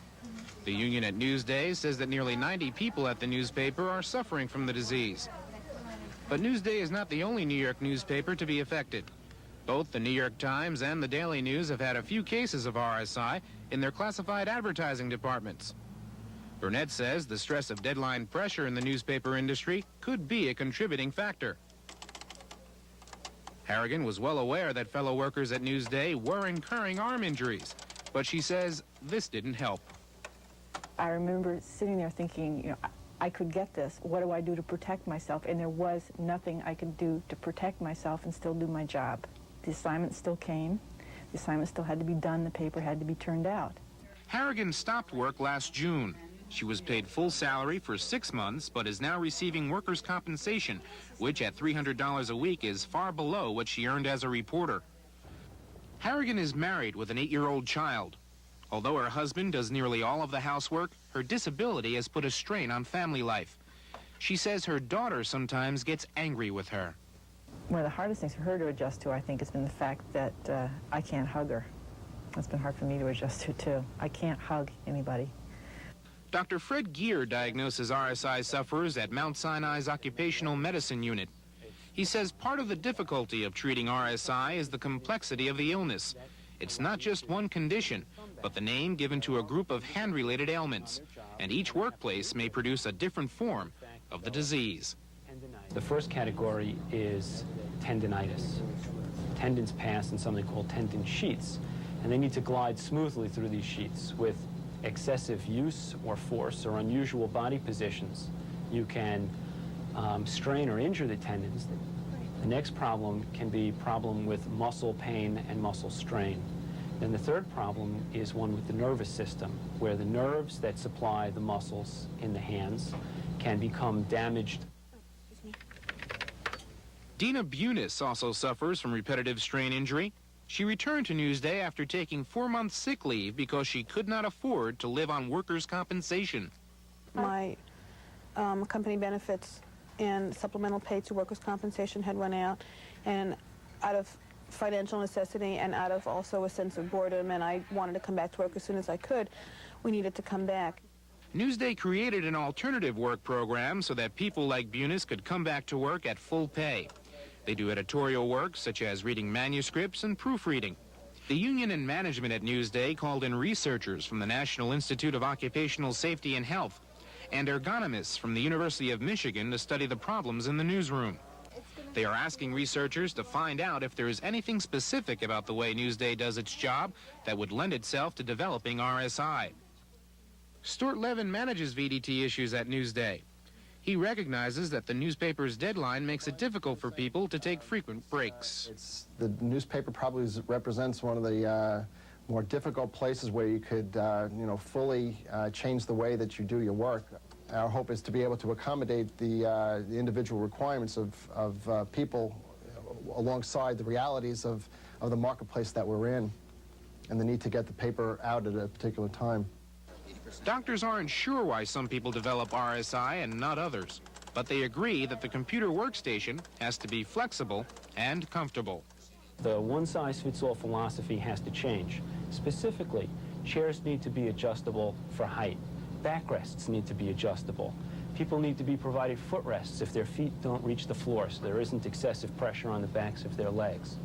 The union at Newsday says that nearly 90 people at the newspaper are suffering from the disease. But Newsday is not the only New York newspaper to be affected. Both the New York Times and the Daily News have had a few cases of RSI in their classified advertising departments. Burnett says the stress of deadline pressure in the newspaper industry could be a contributing factor. Harrigan was well aware that fellow workers at Newsday were incurring arm injuries, but she says this didn't help. I remember sitting there thinking, you know, I could get this. What do I do to protect myself? And there was nothing I could do to protect myself and still do my job. The assignment still came. The assignment still had to be done. The paper had to be turned out. Harrigan stopped work last June. She was paid full salary for 6 months, but is now receiving workers' compensation, which at $300 a week is far below what she earned as a reporter. Harrigan is married with an 8-year-old child. Although her husband does nearly all of the housework, her disability has put a strain on family life. She says her daughter sometimes gets angry with her. One of the hardest things for her to adjust to, I think, has been the fact that I can't hug her. It's been hard for me to adjust to, too. I can't hug anybody. Dr. Fred Geer diagnoses RSI sufferers at Mount Sinai's Occupational Medicine Unit. He says part of the difficulty of treating RSI is the complexity of the illness. It's not just one condition, but the name given to a group of hand-related ailments, and each workplace may produce a different form of the disease. The first category is tendinitis. Tendons pass in something called tendon sheets, and they need to glide smoothly through these sheets. With excessive use or force or unusual body positions, you can strain or injure the tendons. The next problem can be problem with muscle pain and muscle strain. Then the third problem is one with the nervous system, where the nerves that supply the muscles in the hands can become damaged. Dina Bunis also suffers from repetitive strain injury. She returned to Newsday after taking 4 months sick leave because she could not afford to live on workers' compensation. My company benefits and supplemental pay to workers' compensation had run out, and out of financial necessity and out of also a sense of boredom, and I wanted to come back to work as soon as I could, we needed to come back. Newsday created an alternative work program so that people like Bunis could come back to work at full pay. They do editorial work such as reading manuscripts and proofreading. The union and management at Newsday called in researchers from the National Institute of Occupational Safety and Health and ergonomists from the University of Michigan to study the problems in the newsroom. They are asking researchers to find out if there is anything specific about the way Newsday does its job that would lend itself to developing RSI. Stuart Levin manages VDT issues at Newsday. He recognizes that the newspaper's deadline makes it difficult for people to take frequent breaks. The newspaper probably represents one of the more difficult places where you could, fully change the way that you do your work. Our hope is to be able to accommodate the individual requirements of people alongside the realities of the marketplace that we're in and the need to get the paper out at a particular time. Doctors aren't sure why some people develop RSI and not others, but they agree that the computer workstation has to be flexible and comfortable. The one-size-fits-all philosophy has to change. Specifically, chairs need to be adjustable for height. Backrests need to be adjustable. People need to be provided footrests if their feet don't reach the floor, so there isn't excessive pressure on the backs of their legs.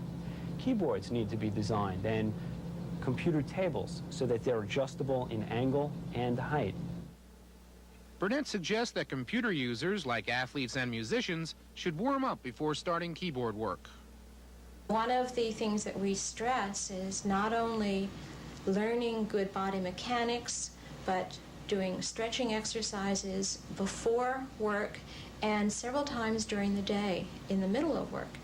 Keyboards need to be designed, and computer tables so that they're adjustable in angle and height. Burnett suggests that computer users, like athletes and musicians, should warm up before starting keyboard work. One of the things that we stress is not only learning good body mechanics, but doing stretching exercises before work and several times during the day in the middle of work,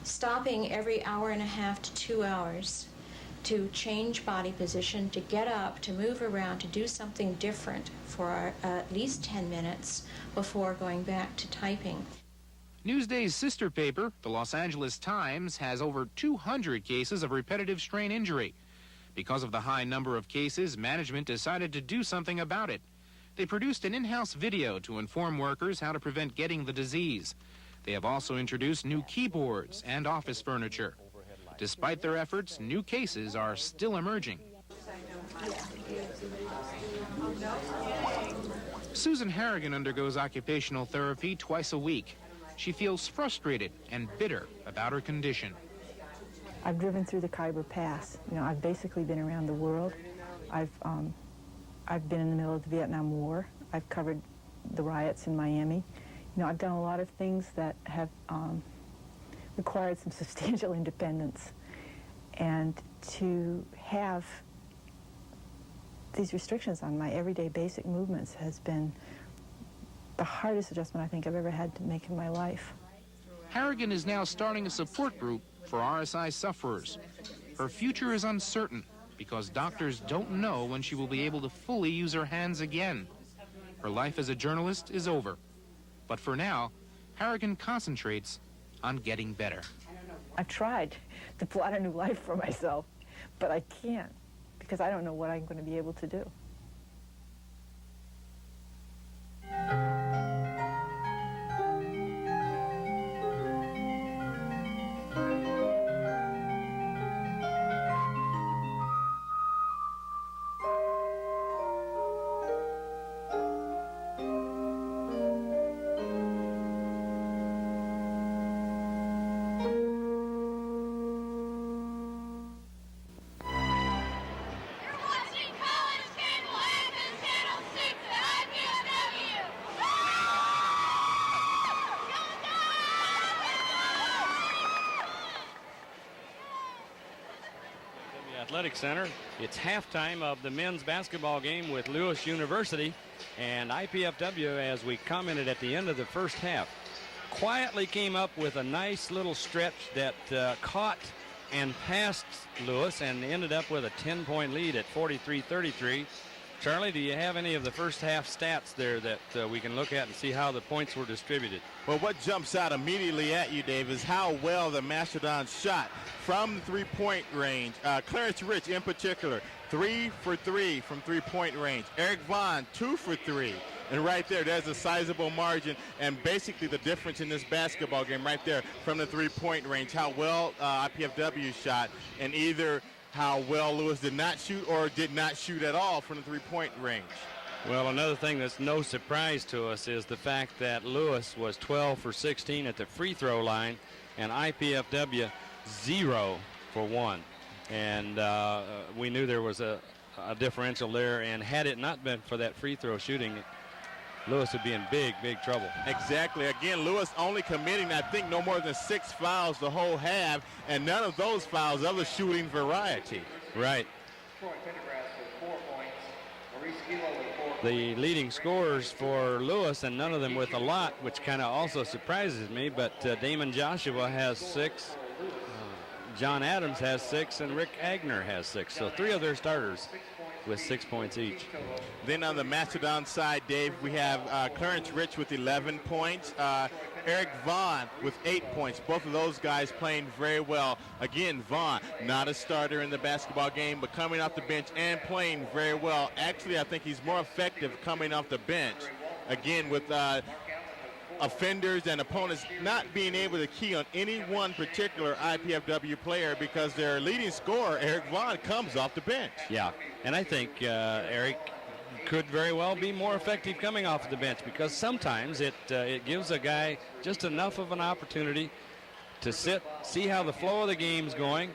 stopping every hour and a half to 2 hours to change body position, to get up, to move around, to do something different for at least 10 minutes before going back to typing. Newsday's sister paper, the Los Angeles Times, has over 200 cases of repetitive strain injury. Because of the high number of cases, management decided to do something about it. They produced an in-house video to inform workers how to prevent getting the disease. They have also introduced new keyboards and office furniture. Despite their efforts, new cases are still emerging. Susan Harrigan undergoes occupational therapy twice a week. She feels frustrated and bitter about her condition. I've driven through the Khyber Pass. I've basically been around the world. I've been in the middle of the Vietnam War. I've covered the riots in Miami. You know, I've done a lot of things that have required some substantial independence. And to have these restrictions on my everyday basic movements has been the hardest adjustment I think I've ever had to make in my life. Harrigan is now starting a support group for RSI sufferers. Her future is uncertain because doctors don't know when she will be able to fully use her hands again. Her life as a journalist is over. But for now, Harrigan concentrates on getting better. I've tried to plot a new life for myself, but I can't because I don't know what I'm going to be able to do. Athletic Center. It's halftime of the men's basketball game with Lewis University, and IPFW, as we commented at the end of the first half, quietly came up with a nice little stretch that caught and passed Lewis and ended up with a 10-point lead at 43-33. Charlie, do you have any of the first half stats there that we can look at and see how the points were distributed? Well, what jumps out immediately at you, Dave, is how well the Mastodons shot from the three-point range. Clarence Rich, in particular, 3 for 3 from three-point range. Eric Vaughn, 2 for 3. And right there's a sizable margin, and basically the difference in this basketball game right there from the three-point range, how well IPFW shot, and either how well Lewis did not shoot or did not shoot at all from the three-point range. Well, another thing that's no surprise to us is the fact that Lewis was 12 for 16 at the free throw line, and IPFW 0 for 1. And we knew there was a differential there, and had it not been for that free throw shooting, Lewis would be in big trouble. Exactly. Again, Lewis only committing, I think, no more than 6 fouls the whole half, and none of those fouls of the shooting variety. Right. The leading scorers for Lewis, and none of them with a lot, which kind of also surprises me, but Damon Joshua has 6, John Adams has 6, and Rick Agner has 6. So 3 of their starters with 6 points each. Then on the Mastodon side, Dave, we have Clarence Rich with 11 points. Eric Vaughn with 8 points. Both of those guys playing very well. Again, Vaughn, not a starter in the basketball game, but coming off the bench and playing very well. Actually, I think he's more effective coming off the bench. Again, with offenders and opponents not being able to key on any one particular IPFW player because their leading scorer, Eric Vaughn, comes off the bench. Yeah, and I think Eric could very well be more effective coming off the bench because sometimes it gives a guy just enough of an opportunity to sit, see how the flow of the game's going,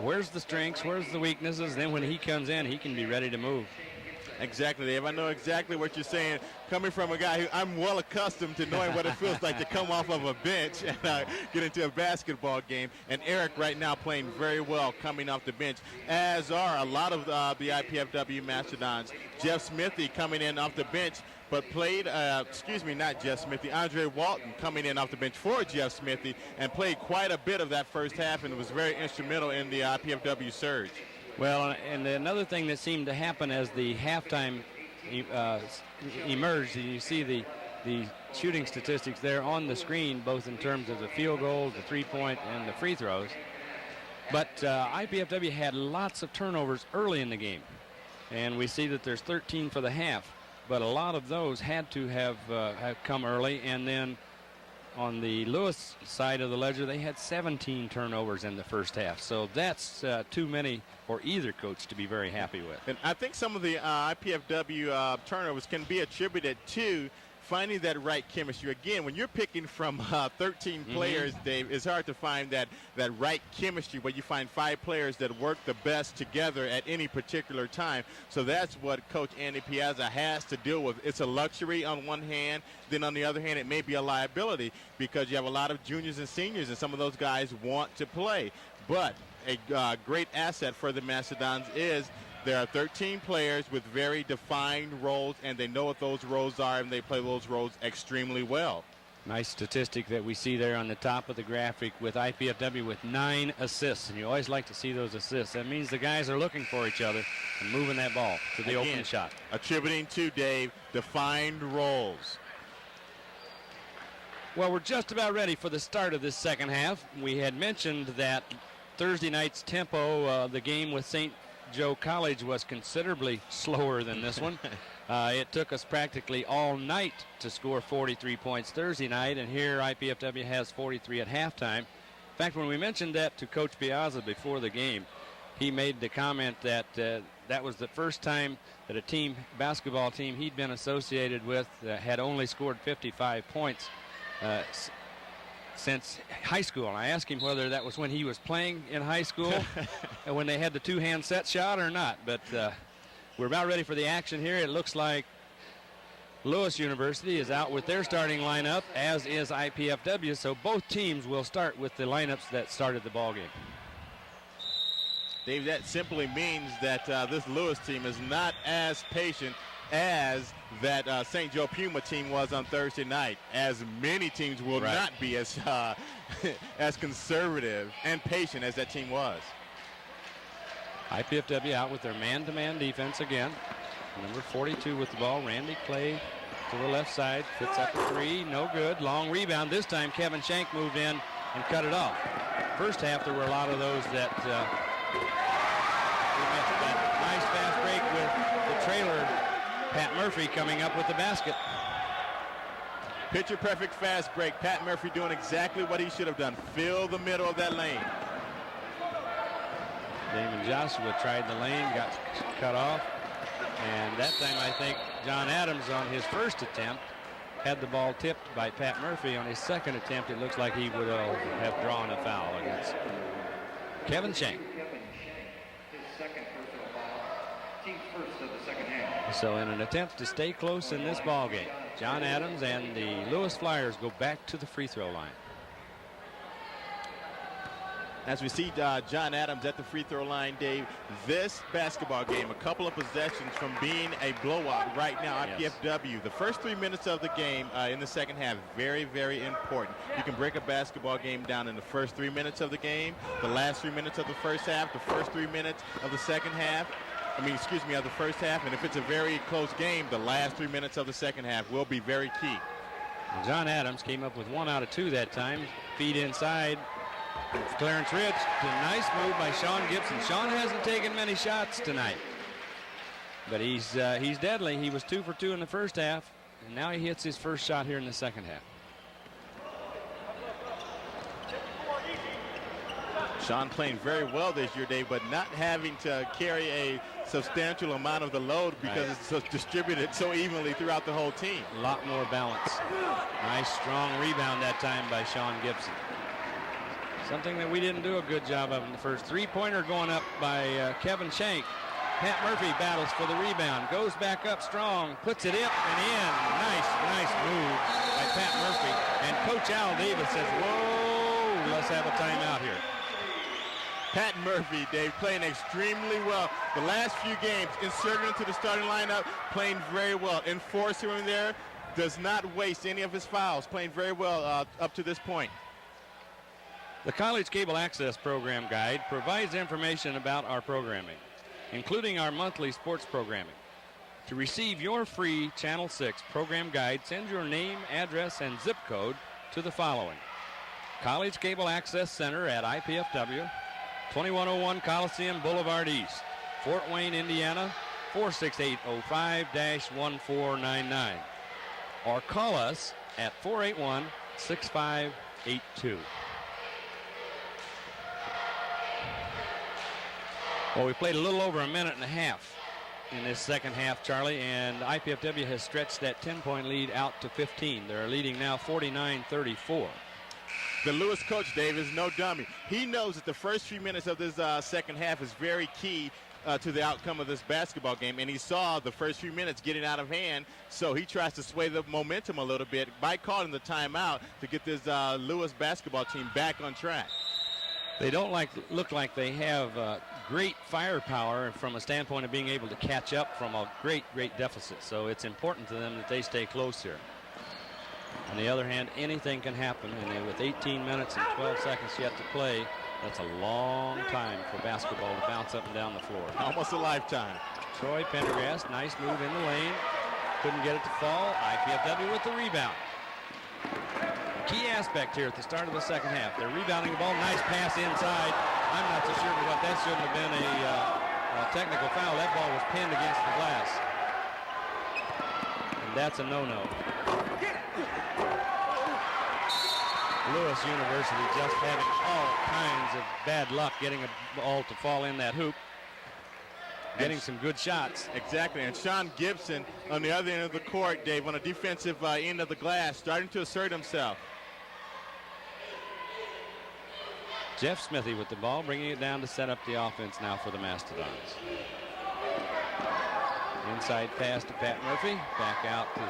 where's the strengths, where's the weaknesses, then when he comes in, he can be ready to move. Exactly, Dave. I know exactly what you're saying. Coming from a guy who I'm well accustomed to knowing what it feels like to come off of a bench and get into a basketball game. And Eric right now playing very well coming off the bench, as are a lot of the IPFW Mastodons. Jeff Smithy coming in off the bench, but played, not Jeff Smithy, Andre Walton coming in off the bench for Jeff Smithy and played quite a bit of that first half and was very instrumental in the IPFW surge. Well, and another thing that seemed to happen as the halftime emerged, you see the shooting statistics there on the screen, both in terms of the field goals, the three-point, and the free throws. But IPFW had lots of turnovers early in the game, and we see that there's 13 for the half. But a lot of those had to have come early, and then on the Lewis side of the ledger, they had 17 turnovers in the first half. So that's too many for either coach to be very happy with. And I think some of the IPFW turnovers can be attributed to finding that right chemistry. Again, when you're picking from 13 players, Dave, it's hard to find that right chemistry where you find 5 players that work the best together at any particular time. So that's what Coach Andy Piazza has to deal with. It's a luxury on one hand, then on the other hand, it may be a liability because you have a lot of juniors and seniors, and some of those guys want to play. But a great asset for the Mastodons is there are 13 players with very defined roles, and they know what those roles are, and they play those roles extremely well. Nice statistic that we see there on the top of the graphic with IPFW with 9 assists, and you always like to see those assists. That means the guys are looking for each other and moving that ball to the open shot. Attributing to Dave defined roles. Well, we're just about ready for the start of this second half. We had mentioned that Thursday night's tempo, the game with St. Joe College was considerably slower than this one. It took us practically all night to score 43 points Thursday night, and here IPFW has 43 at halftime. In fact, when we mentioned that to Coach Piazza before the game, he made the comment that that was the first time that a basketball team he'd been associated with had only scored 55 points since high school. And I asked him whether that was when he was playing in high school and when they had the two-hand set shot or not. But we're about ready for the action here. It looks like Lewis University is out with their starting lineup, as is IPFW. So both teams will start with the lineups that started the ball game. Dave, that simply means that this Lewis team is not as patient as that St. Joe Puma team was on Thursday night, as many teams will not be as as conservative and patient as that team was. IPFW out with their man-to-man defense again. Number 42 with the ball, Randy Clay to the left side, puts up a 3, no good. Long rebound. This time Kevin Shank moved in and cut it off. First half there were a lot of those that nice fast break with the trailer. Pat Murphy coming up with the basket. Picture perfect fast break. Pat Murphy doing exactly what he should have done. Fill the middle of that lane. Damon Joshua tried the lane, got cut off. And that time I think John Adams on his first attempt had the ball tipped by Pat Murphy. On his second attempt, it looks like he would have drawn a foul against Kevin Shank. So in an attempt to stay close in this ball game, John Adams and the Lewis Flyers go back to the free throw line. As we see John Adams at the free throw line, Dave, this basketball game, a couple of possessions from being a blowout right now. IPFW, the first 3 minutes of the game in the second half, very, very important. You can break a basketball game down in the first 3 minutes of the game, the last 3 minutes of the first half, the first 3 minutes of the second half. Of the first half, and if it's a very close game, the last 3 minutes of the second half will be very key. And John Adams came up with 1 out of 2 that time. Feed inside. Clarence Rich, a nice move by Sean Gibson. Sean hasn't taken many shots tonight, but he's deadly. He was 2 for 2 in the first half, and now he hits his first shot here in the second half. Sean playing very well this year, Dave, but not having to carry a substantial amount of the load because it's so distributed so evenly throughout the whole team. A lot more balance. Nice strong rebound that time by Sean Gibson. Something that we didn't do a good job of in the first. 3-pointer going up by Kevin Shank. Pat Murphy battles for the rebound, goes back up strong, puts it up and in. Nice move by Pat Murphy. And Coach Al Davis says, whoa, let's have a timeout here. Pat Murphy, Dave, playing extremely well. The last few games, inserted into the starting lineup, playing very well. Enforcer in there, does not waste any of his fouls, playing very well up to this point. The College Cable Access Program Guide provides information about our programming, including our monthly sports programming. To receive your free Channel 6 program guide, send your name, address, and zip code to the following: College Cable Access Center at IPFW, 2101 Coliseum Boulevard East, Fort Wayne, Indiana, 46805-1499. Or call us at 481-6582. Well, we played a little over a minute and a half in this second half, Charlie, and IPFW has stretched that 10-point lead out to 15. They're leading now 49-34. The Lewis coach, Dave, is no dummy. He knows that the first few minutes of this second half is very key to the outcome of this basketball game, and he saw the first few minutes getting out of hand, so he tries to sway the momentum a little bit by calling the timeout to get this Lewis basketball team back on track. They don't look like they have great firepower from a standpoint of being able to catch up from a great deficit, so it's important to them that they stay close here. On the other hand, anything can happen, and with 18 minutes and 12 seconds yet to play, that's a long time for basketball to bounce up and down the floor. Almost a lifetime. Troy Pendergast, nice move in the lane. Couldn't get it to fall. IPFW with the rebound. Key aspect here at the start of the second half. They're rebounding the ball. Nice pass inside. I'm not so sure but that shouldn't have been a technical foul. That ball was pinned against the glass. And that's a no-no. Lewis University just having all kinds of bad luck getting a ball to fall in that hoop. Getting some good shots. Exactly, and Sean Gibson on the other end of the court, Dave, on the defensive end of the glass, starting to assert himself. Jeff Smithy with the ball, bringing it down to set up the offense now for the Mastodons. Inside pass to Pat Murphy, back out to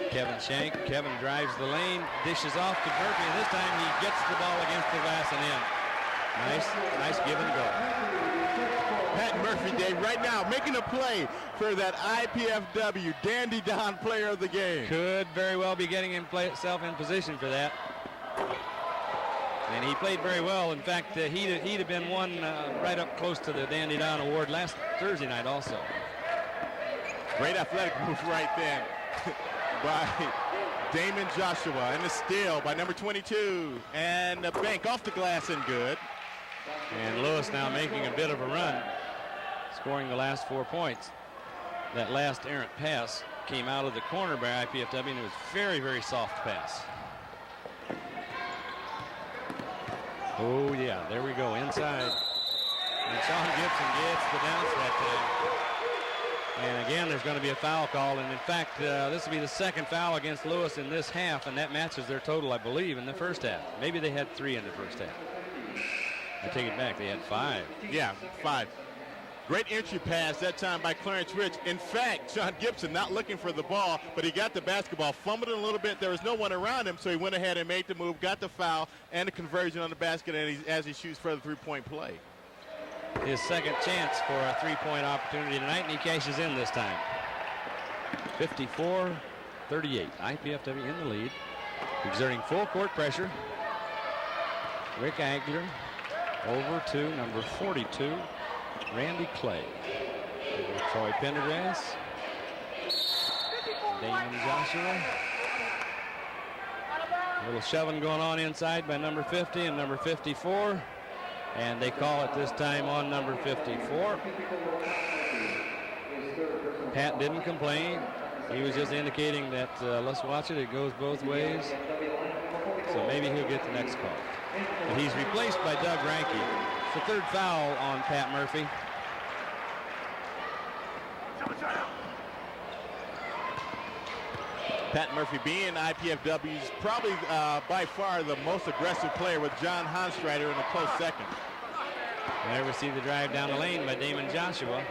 Kevin Shank. Kevin drives the lane, dishes off to Murphy, and this time he gets the ball against the glass and in. Nice give and go. Pat Murphy, Dave, right now making a play for that IPFW Dandy Don player of the game. Could very well be getting himself in position for that. And he played very well. In fact, he'd have been one right up close to the Dandy Don Award last Thursday night also. Great athletic move right there by Damon Joshua, and the steal by number 22. And the bank off the glass and good. And Lewis now making a bit of a run, scoring the last 4 points. That last errant pass came out of the corner by IPFW, and it was very soft pass. Oh, yeah, there we go, inside. And Sean Gibson gets the bounce that time. And again, there's going to be a foul call. And in fact, this will be the second foul against Lewis in this half, and that matches their total, I believe, in the first half. Maybe they had 3 in the first half. I take it back, they had 5. Yeah, 5. Great entry pass that time by Clarence Rich. In fact, Sean Gibson not looking for the ball, but he got the basketball, fumbled it a little bit. There was no one around him, so he went ahead and made the move, got the foul, and the conversion on the basket, and as he shoots for the three-point play. His second chance for a three-point opportunity tonight, and he cashes in this time. 54-38. IPFW in the lead, exerting full court pressure. Rick Agler over to number 42, Randy Clay. Troy Pendergrass. Damon Joshua. A little shoving going on inside by number 50 and number 54. And they call it this time on number 54. Pat didn't complain. He was just indicating that let's watch it. It goes both ways. So maybe he'll get the next call. But he's replaced by Doug Ranke. It's the third foul on Pat Murphy. Pat Murphy being IPFW's probably by far the most aggressive player, with John Honstrider in a close second. There we see the drive down the lane by Damon Joshua.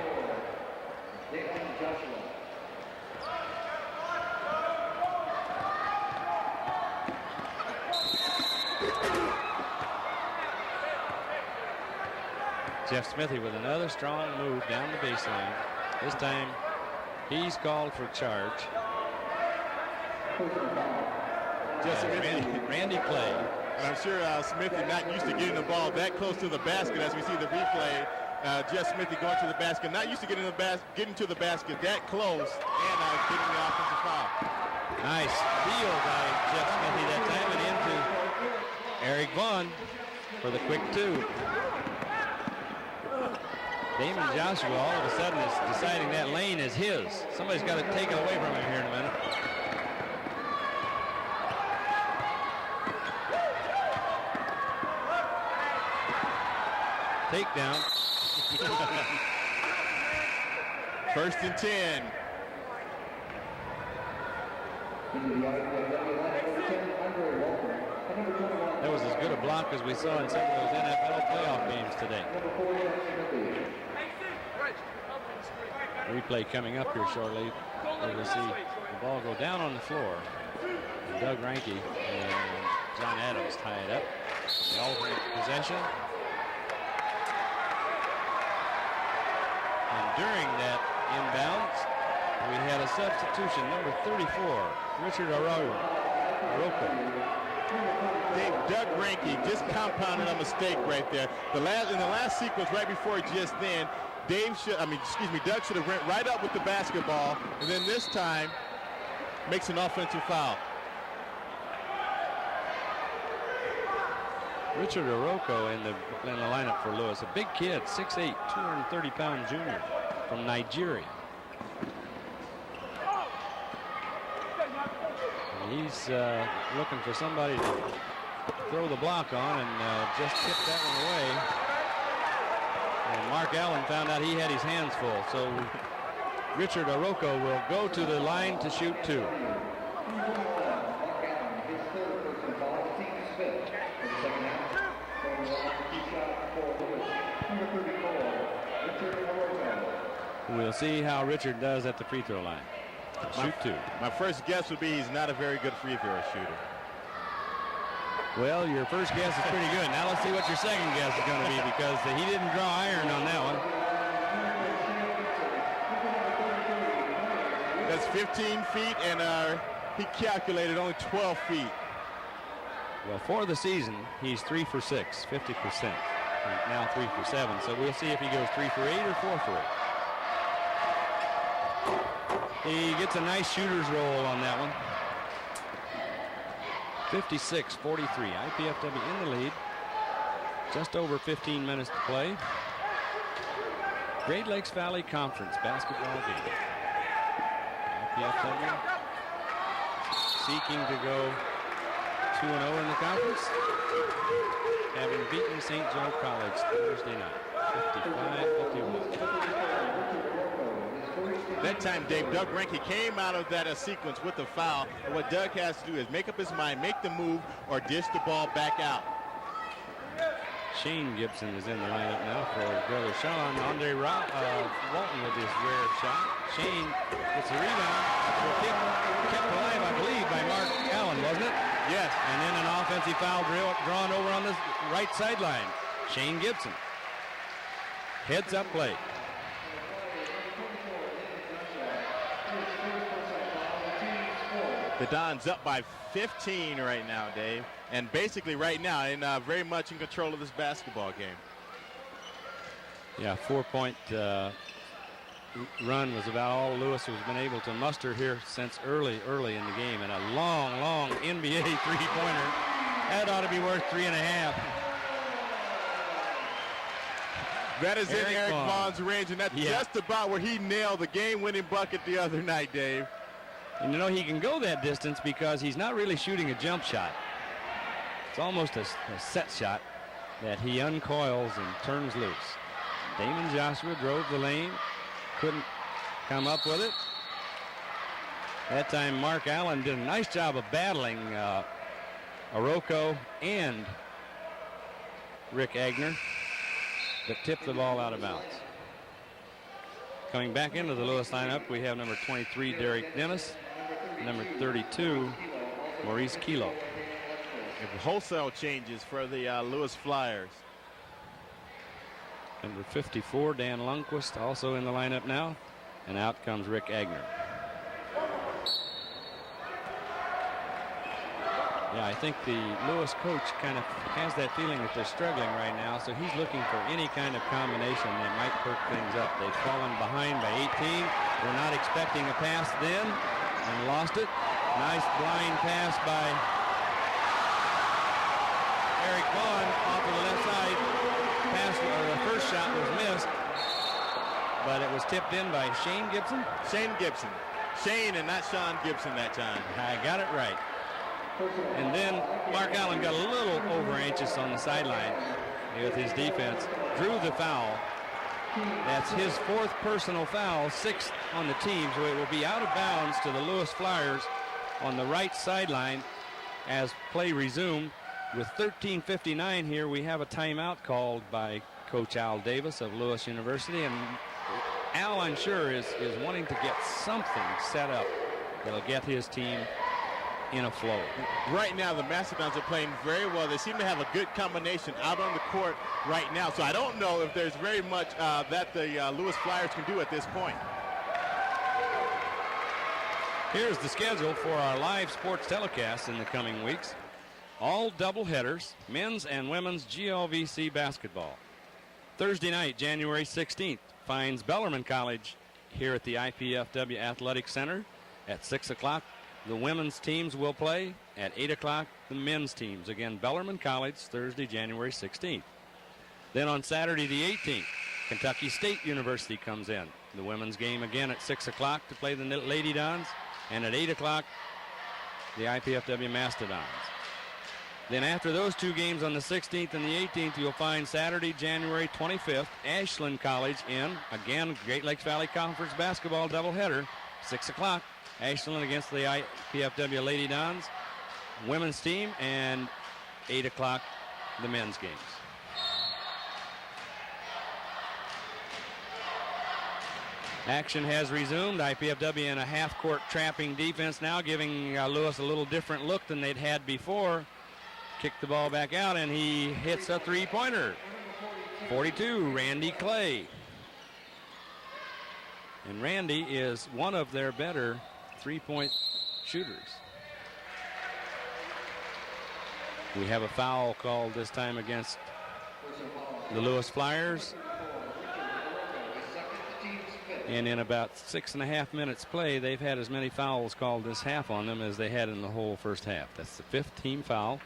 Jeff Smithy with another strong move down the baseline. This time he's called for charge. Randy Clay. And I'm sure Smithy not used to getting the ball that close to the basket, as we see the replay. Jeff Smithy going to the basket, not used to getting to the basket that close, and getting the offensive foul. Nice steal by Jeff Smithy that time, and into Eric Vaughn for the quick 2. Damon Joshua all of a sudden is deciding that lane is his. Somebody's got to take it away from him here in a minute. Takedown. First and 10. That was as good a block as we saw in several of those NFL playoff games today. Replay coming up here shortly. We're going to see the ball go down on the floor. And Doug Ranke and John Adams tie it up. The alternate possession. And during that inbounds, we had a substitution, number 34, Richard Arroco. Dave, Doug Ranke just compounded a mistake right there. In the last sequence, right before just then, Doug should have went right up with the basketball, and then this time makes an offensive foul. Richard Arroco in the lineup for Lewis, a big kid, 6'8", 230-pound junior from Nigeria. And he's looking for somebody to throw the block on, and just tipped that one away. And Mark Allen found out he had his hands full, so Richard Arroco will go to the line to shoot 2. We'll see how Richard does at the free throw line. Shoot 2. My first guess would be he's not a very good free throw shooter. Well, your first guess is pretty good. Now let's see what your second guess is going to be, because he didn't draw iron on that one. That's 15 feet, and he calculated only 12 feet. Well, for the season, he's 3 for 6, 50%. Now 3 for 7. So we'll see if he goes 3 for 8 or 4 for 8. He gets a nice shooter's roll on that one. 56-43. IPFW in the lead. Just over 15 minutes to play. Great Lakes Valley Conference basketball game. IPFW seeking to go 2-0 in the conference, having beaten St. Joe College Thursday night, 55-51. That time, Dave, Doug Ranke came out of that sequence with a foul. And what Doug has to do is make up his mind, make the move, or dish the ball back out. Shane Gibson is in the lineup now for his brother Sean. Andre Walton with his rare shot. Shane gets a rebound. Kept alive, I believe, by Mark Allen, wasn't it? Yes. And then an offensive foul drawn over on the right sideline. Shane Gibson. Heads up play. The Dons up by 15 right now, Dave. And basically right now, very much in control of this basketball game. Yeah, 4-point run was about all Lewis has been able to muster here since early in the game. And a long NBA three-pointer. That ought to be worth 3.5. That is in Eric Vaughn's range, and that's just about where he nailed the game-winning bucket the other night, Dave. And you know, he can go that distance because he's not really shooting a jump shot. It's almost a set shot that he uncoils and turns loose. Damon Joshua drove the lane, couldn't come up with it. That time Mark Allen did a nice job of battling Arroco and Rick Agner, but tipped the ball out of bounds. Coming back into the Lewis lineup, we have number 23, Derek Dennis, number 32, Maurice Kilo. Wholesale changes for the Lewis Flyers. Number 54, Dan Lundquist, also in the lineup now, and out comes Rick Agner. Yeah, I think the Lewis coach kind of has that feeling that they're struggling right now, so he's looking for any kind of combination that might perk things up. They've fallen behind by 18. We're not expecting a pass then, and lost it. Nice blind pass by Eric Vaughn off of the left side. The first shot was missed, but it was tipped in by Shane Gibson. Shane Gibson. Shane and not Sean Gibson that time. I got it right. And then Mark Allen got a little over anxious on the sideline with his defense, drew the foul, That's his 4th personal foul, 6th on the team, so it will be out of bounds to the Lewis Flyers on the right sideline as play resumed. With 13:59 here, we have a timeout called by Coach Al Davis of Lewis University, and Al, I'm sure, is wanting to get something set up that'll get his team in a flow. Right now, the Mastodons are playing very well. They seem to have a good combination out on the court right now. So I don't know if there's very much that the Lewis Flyers can do at this point. Here's the schedule for our live sports telecast in the coming weeks. All doubleheaders, men's and women's GLVC basketball. Thursday night, January 16th, finds Bellarmine College here at the IPFW Athletic Center at 6 o'clock. The women's teams will play at 8 o'clock. The men's teams. Again, Bellarmine College, Thursday, January 16th. Then on Saturday the 18th, Kentucky State University comes in. The women's game again at 6 o'clock to play the Lady Dons. And at 8 o'clock, the IPFW Mastodons. Then after those two games on the 16th and the 18th, you'll find Saturday, January 25th, Ashland College in, again, Great Lakes Valley Conference basketball doubleheader, 6 o'clock. Ashland against the IPFW Lady Dons women's team, and 8 o'clock the men's games. Action has resumed. IPFW in a half-court trapping defense now, giving Lewis a little different look than they'd had before. Kicked the ball back out, and he hits a three-pointer. 42, Randy Clay. And Randy is one of their better three-point shooters. We have a foul called this time against the Lewis Flyers. And in about 6.5 minutes play, they've had as many fouls called this half on them as they had in the whole first half. That's the 5th team foul.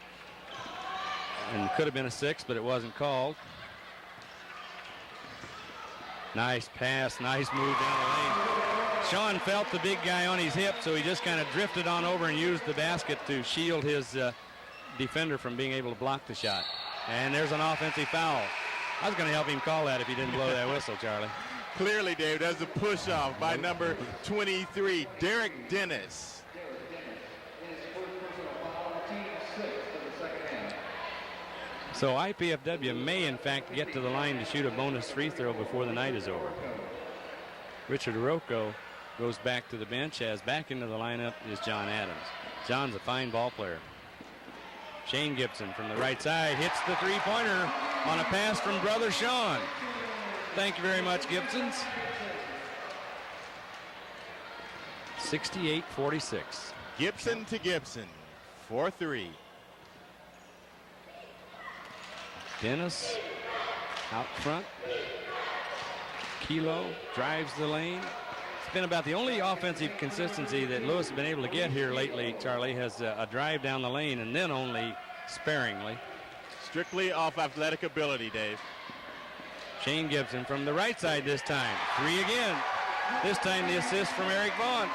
And could have been a 6th, but it wasn't called. Nice pass, nice move down the lane. Sean felt the big guy on his hip, so he just kind of drifted on over and used the basket to shield his defender from being able to block the shot. And there's an offensive foul. I was going to help him call that if he didn't blow that whistle, Charlie. Clearly, Dave, that's a push-off by number 23, Derek Dennis. So IPFW may, in fact, get to the line to shoot a bonus free throw before the night is over. Richard Rocco goes back to the bench, as back into the lineup is John Adams. John's a fine ball player. Shane Gibson from the right side hits the three-pointer on a pass from brother Sean. Thank you very much, Gibsons. 68-46. Gibson to Gibson, 4-3. Dennis out front. Kilo drives the lane. It's been about the only offensive consistency that Lewis has been able to get here lately, Charlie, has a drive down the lane, and then only sparingly. Strictly off athletic ability, Dave. Shane Gibson from the right side this time. 3 again. This time the assist from Eric Vaughn.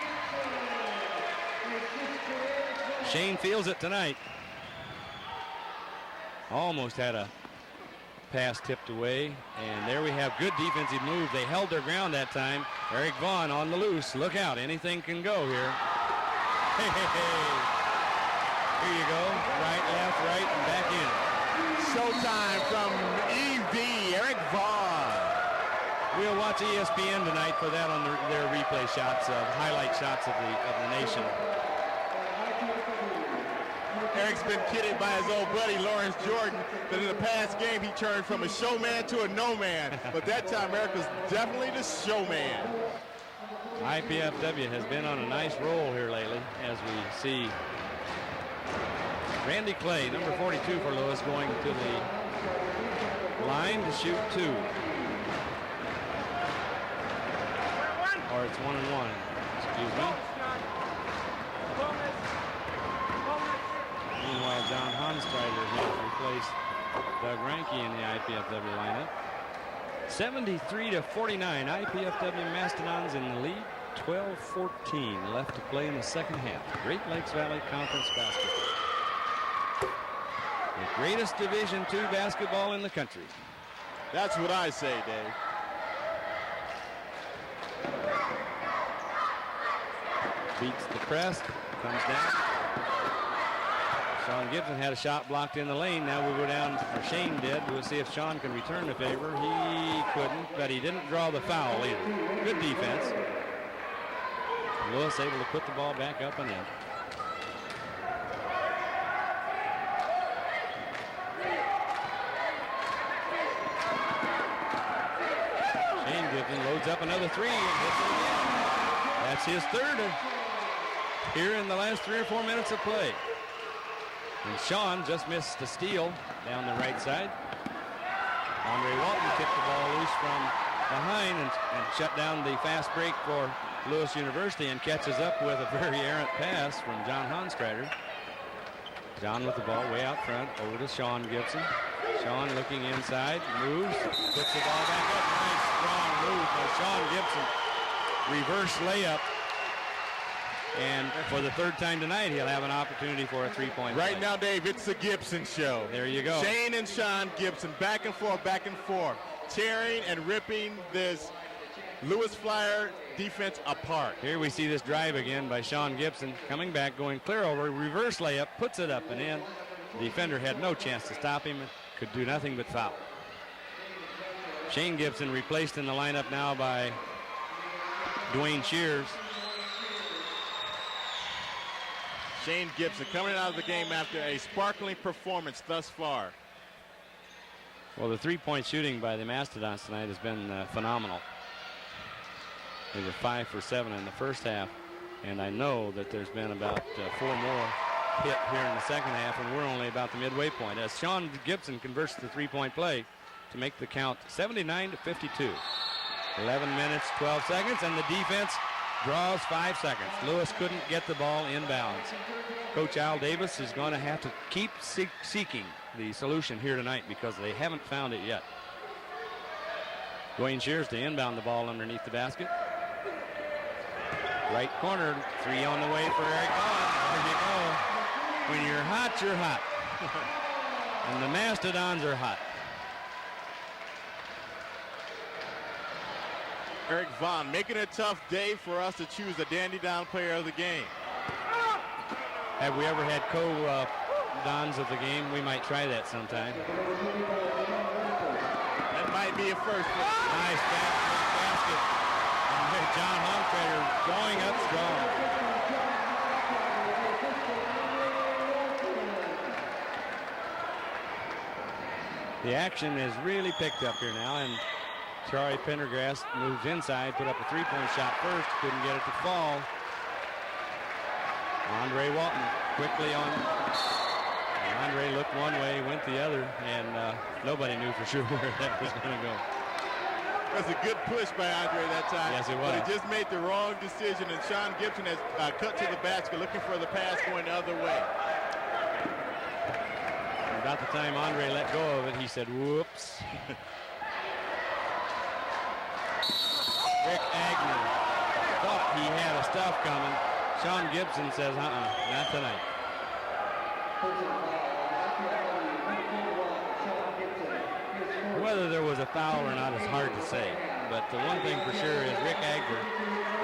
Shane feels it tonight. Almost had a pass tipped away, and there we have good defensive move. They held their ground that time. Eric Vaughn on the loose. Look out, anything can go here. Hey, hey, hey. Here you go. Right, left, right, and back in. Showtime from EV, Eric Vaughn. We'll watch ESPN tonight for that on their replay shots, highlight shots of the nation. Eric's been kidded by his old buddy Lawrence Jordan that in the past game he turned from a showman to a no man. But that time Eric was definitely the showman. IPFW has been on a nice roll here lately, as we see Randy Clay, number 42 for Lewis, going to the line to shoot 2. Or it's 1-1. Excuse me. Meanwhile, John Hanstrider has replaced Doug Ranke in the IPFW lineup. 73-49, IPFW Mastodons in the lead. 12-14 left to play in the second half. Great Lakes Valley Conference basketball. The greatest Division II basketball in the country. That's what I say, Dave. beats the press, comes down. Sean Gibson had a shot blocked in the lane. Now we'll go down, or Shane did. We'll see if Sean can return the favor. He couldn't, but he didn't draw the foul either. Good defense. Lewis able to put the ball back up and in. Shane Gibson loads up another three and hits it again. That's his third here in the last 3 or 4 minutes of play. And Sean just missed the steal down the right side. Andre Walton kicked the ball loose from behind and shut down the fast break for Lewis University and catches up with a very errant pass from John Honstrader. John with the ball way out front over to Sean Gibson. Sean looking inside, moves, puts the ball back up. Nice strong move by Sean Gibson. Reverse layup. And for the third time tonight, he'll have an opportunity for a three-point play. Right now, Dave, it's the Gibson show. There you go. Shane and Sean Gibson, back and forth, tearing and ripping this Lewis Flyer defense apart. Here we see this drive again by Sean Gibson, coming back, going clear over, reverse layup, puts it up and in. The defender had no chance to stop him, could do nothing but foul. Shane Gibson replaced in the lineup now by Dwayne Shears. Shane Gibson coming out of the game after a sparkling performance thus far. Well, the three-point shooting by the Mastodons tonight has been phenomenal. They were 5 for 7 in the first half, and I know that there's been about 4 more hit here in the second half, and we're only about the midway point. As Sean Gibson converts the three-point play to make the count 79-52. 11 minutes, 12 seconds, and the defense draws 5 seconds. Lewis couldn't get the ball inbounds. Coach Al Davis is going to have to keep seeking the solution here tonight because they haven't found it yet. Dwayne Shears to inbound the ball underneath the basket. Right corner, three on the way for Eric Vaughn. There you go. When you're hot, you're hot. And the Mastodons are hot. Eric Vaughn making it a tough day for us to choose a dandy-down player of the game. Have we ever had co-dons of the game? We might try that sometime. That might be a first. Nice basket. And John Hontrader going up strong. The action is really picked up here now, and Charlie Pendergrass moves inside, put up a three-point shot first, couldn't get it to fall. Andre Walton quickly on. And Andre looked one way, went the other, and nobody knew for sure where that was going to go. That's a good push by Andre that time. Yes, it was. But he just made the wrong decision, and Sean Gibson has cut to the basket, looking for the pass going the other way. About the time Andre let go of it, he said, whoops. Rick Agnew thought he had a stuff coming. Sean Gibson says, not tonight. Whether there was a foul or not is hard to say. But the one thing for sure is Rick Agnew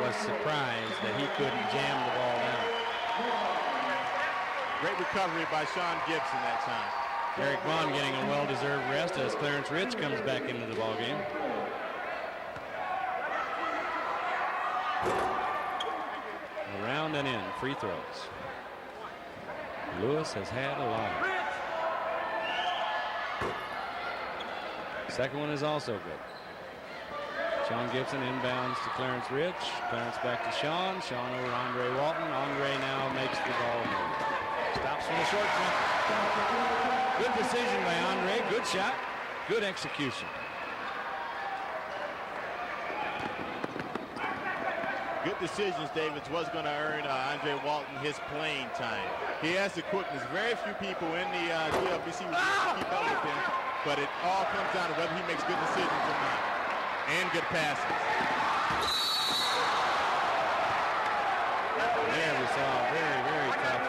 was surprised that he couldn't jam the ball down. Great recovery by Sean Gibson that time. Eric Vaughn getting a well-deserved rest as Clarence Rich comes back into the ballgame. Around and in, free throws. Lewis has had a lot. Second one is also good. Sean Gibson inbounds to Clarence Rich. Clarence back to Sean. Sean over Andre Walton. Andre now makes the ball move. Stops from the short jump. Good decision by Andre. Good shot. Good execution. Good decisions, Davis, was going to earn Andre Walton his playing time. He has the quickness. Very few people in the GLBC will keep up with him, but it all comes down to whether he makes good decisions or not. And good passes. There we saw a very, very tough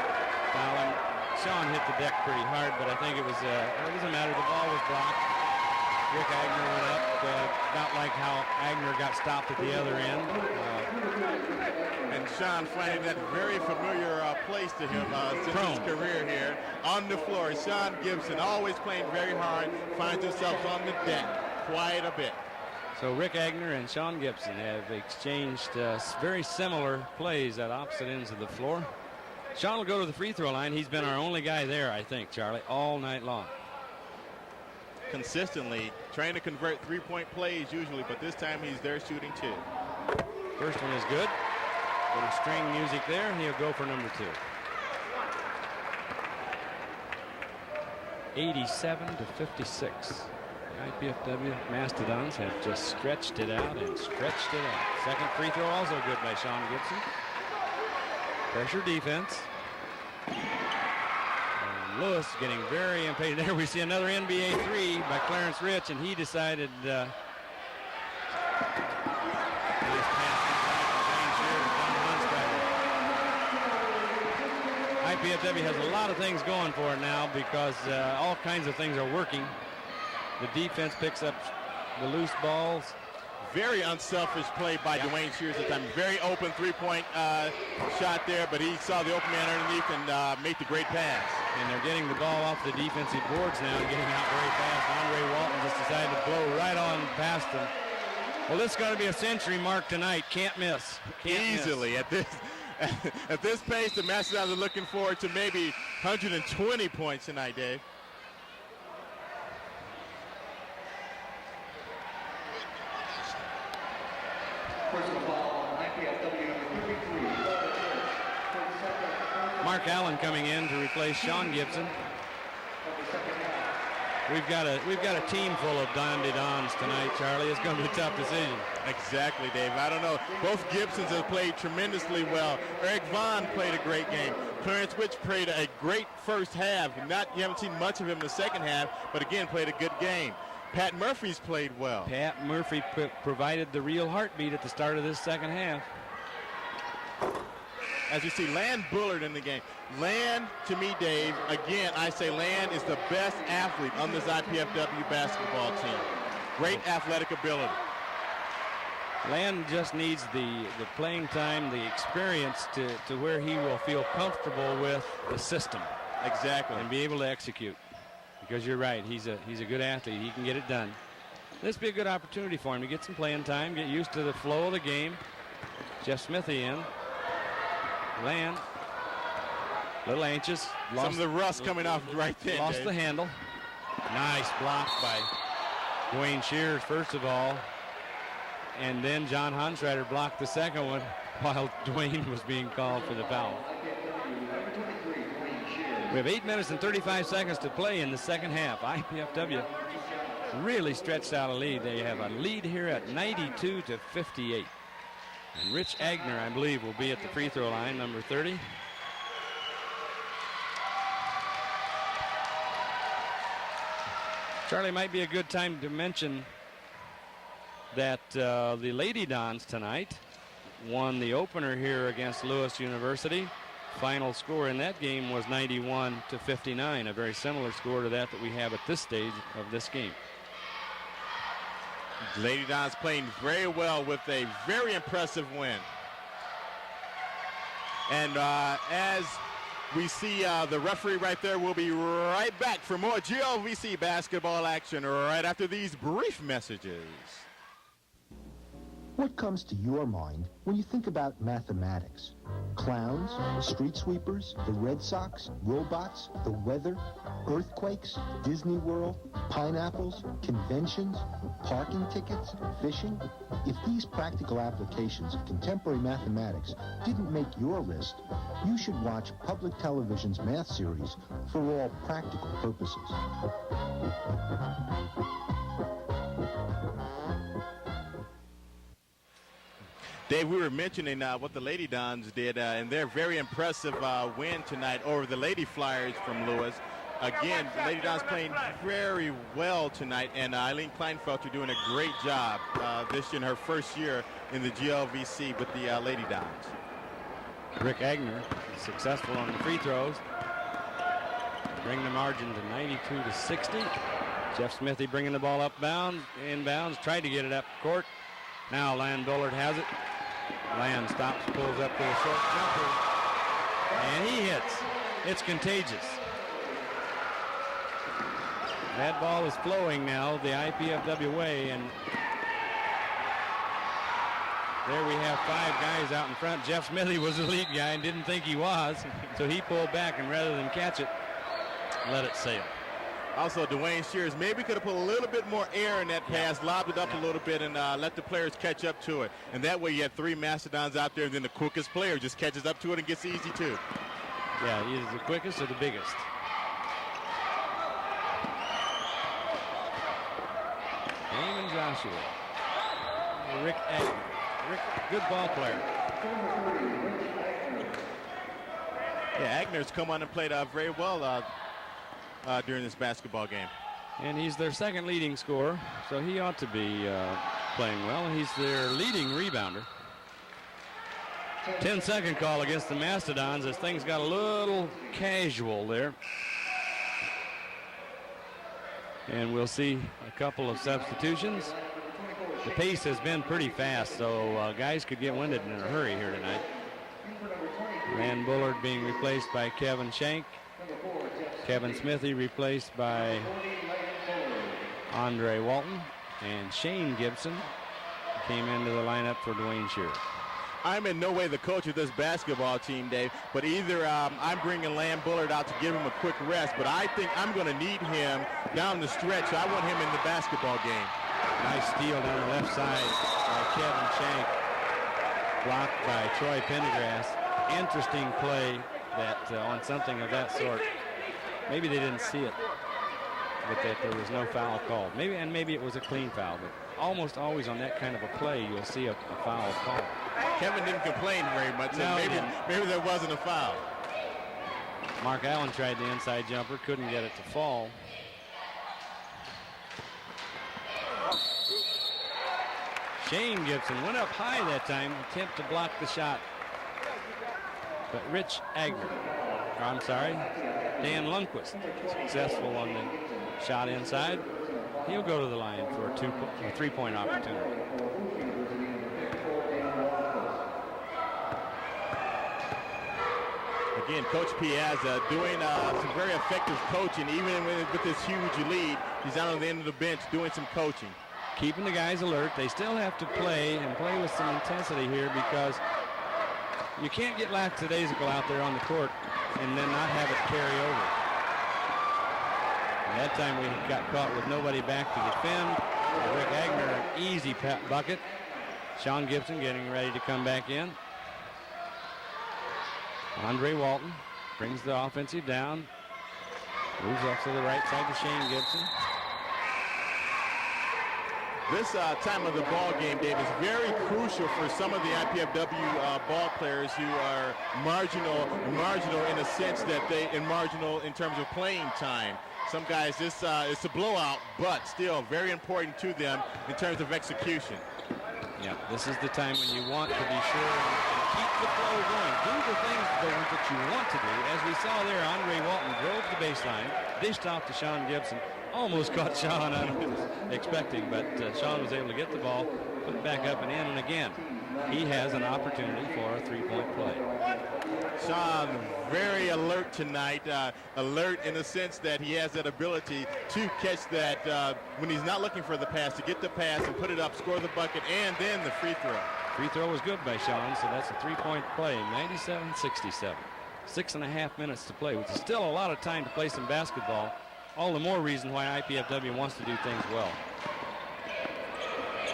foul. Sean hit the deck pretty hard, but I think it was a matter. The ball was blocked. Rick Agnew went up, about like how Agnew got stopped at the other end. And Sean finding that very familiar place to him since his career here on the floor. Sean Gibson, always playing very hard, finds himself on the deck quite a bit. So Rick Agner and Sean Gibson have exchanged very similar plays at opposite ends of the floor. Sean will go to the free throw line. He's been our only guy there, I think, Charlie, all night long. Consistently trying to convert three-point plays usually, but this time he's there shooting two. First one is good. Little string music there, and he'll go for number two. 87-56. IPFW Mastodons have just stretched it out and stretched it out. Second free throw also good by Sean Gibson. Pressure defense. And Lewis getting very impatient. There we see another NBA three by Clarence Rich, and he decided nice pass inside from James Shearer. IPFW has a lot of things going for it now because all kinds of things are working. The defense picks up the loose balls. Very unselfish play by Dwayne Shears at the time. Very open three-point shot there, but he saw the open man underneath and made the great pass. And they're getting the ball off the defensive boards now and getting out very fast. Andre Walton just decided to blow right on past them. Well, this is going to be a century mark tonight. Can't miss. Easily. Miss. At this pace, the Mastodons are looking forward to maybe 120 points tonight, Dave. Mark Allen coming in to replace Sean Gibson. We've got a team full of Dons tonight, Charlie. It's going to be a tough decision. Exactly, Dave. I don't know. Both Gibsons have played tremendously well. Eric Vaughn played a great game. Clarence Rich played a great first half. You haven't seen much of him in the second half, but again, played a good game. Pat Murphy's played well. Pat Murphy provided the real heartbeat at the start of this second half. As you see, Land Bullard in the game. Land, to me, Dave, again, I say Land is the best athlete on this IPFW basketball team. Great athletic ability. Land just needs the playing time, the experience to where he will feel comfortable with the system. Exactly. And be able to execute. Because you're right, he's a good athlete. He can get it done. This would be a good opportunity for him to get some playing time, get used to the flow of the game. Jeff Smithy in. Land. A little anxious. Some of the rust coming off right there. Lost the handle. Nice block by Dwayne Shears, first of all. And then John Honschreider blocked the second one while Dwayne was being called for the foul. We have 8 minutes and 35 seconds to play in the second half. IPFW really stretched out a lead. They have a lead here at 92-58. And Rich Agner, I believe, will be at the free throw line, number 30. Charlie, might be a good time to mention that the Lady Dons tonight won the opener here against Lewis University. Final score in that game was 91-59, a very similar score to that we have at this stage of this game. Lady Dons playing very well with a very impressive win. And as we see the referee right there, we'll be right back for more GLVC basketball action right after these brief messages. What comes to your mind when you think about mathematics? Clowns, street sweepers, the Red Sox, robots, the weather, earthquakes, Disney World, pineapples, conventions, parking tickets, fishing? If these practical applications of contemporary mathematics didn't make your list, you should watch public television's math series For All Practical Purposes. Dave, we were mentioning what the Lady Dons did in their very impressive win tonight over the Lady Flyers from Lewis. Again, the Lady Dons playing very well tonight, and Eileen Kleinfelter doing a great job this year in her first year in the GLVC with the Lady Dons. Rick Agner successful on the free throws. Bring the margin to 92-60. Jeff Smithy bringing the ball inbounds, tried to get it up court. Now Land Bullard has it. Land stops, pulls up to a short jumper, and he hits. It's contagious. That ball is flowing now the IPFW way, and there we have 5 guys out in front. Jeff Smithy was the lead guy and didn't think he was, so he pulled back, and rather than catch it, let it sail. Also, Dwayne Shears maybe could have put a little bit more air in that pass, lobbed it up a little bit, and let the players catch up to it. And that way you had 3 Mastodons out there, and then the quickest player just catches up to it and gets easy, too. Yeah, either the quickest or the biggest. Damon Joshua. Rick Agnew. Rick, good ball player. Yeah, Agner's come on and played very well during this basketball game. And he's their second leading scorer, so he ought to be playing well. He's their leading rebounder. 10-second call against the Mastodons as things got a little casual there. And we'll see a couple of substitutions. The pace has been pretty fast, so guys could get winded in a hurry here tonight. Rand Bullard being replaced by Kevin Shank. Kevin Smithy replaced by Andre Walton. And Shane Gibson came into the lineup for Dwayne Shearer. I'm in no way the coach of this basketball team, Dave, but either I'm bringing Rand Bullard out to give him a quick rest, but I think I'm going to need him down the stretch. I want him in the basketball game. Nice steal down the left side by Kevin Shank. Blocked by Troy Pendergrass. Interesting play that on something of that sort. Maybe they didn't see it, but that there was no foul called. Maybe it was a clean foul, but almost always on that kind of a play, you'll see a foul called. Kevin didn't complain very much, so no, maybe there wasn't a foul. Mark Allen tried the inside jumper, couldn't get it to fall. Shane Gibson went up high that time, attempt to block the shot. But Rich Agner, Dan Lundquist, successful on the shot inside. He'll go to the line for a 3-point opportunity. Again, Coach Piazza doing some very effective coaching, even with this huge lead. He's out on the end of the bench doing some coaching. Keeping the guys alert. They still have to play and play with some intensity here because you can't get lackadaisical out there on the court and then not have it carry over. And that time we got caught with nobody back to defend. Rick Agner, an easy bucket. Sean Gibson getting ready to come back in. Andre Walton brings the offensive down. Moves off to the right side to Shane Gibson. This time of the ball game, Dave, is very crucial for some of the IPFW ball players who are marginal in a sense that marginal in terms of playing time. Some guys, it's a blowout, but still very important to them in terms of execution. Yeah, this is the time when you want to be sure and keep the flow going. Do the things that you want to do. As we saw there, Andre Walton drove the baseline, dished off to Sean Gibson. Almost caught Sean, I was expecting, but Sean was able to get the ball, put it back up and in, and again, he has an opportunity for a 3-point play. Sean, very alert tonight, alert in the sense that he has that ability to catch that when he's not looking for the pass, to get the pass and put it up, score the bucket, and then the free throw. Free throw was good by Sean, so that's a 3-point play, 97-67. 6.5 minutes to play, which is still a lot of time to play some basketball. All the more reason why IPFW wants to do things well.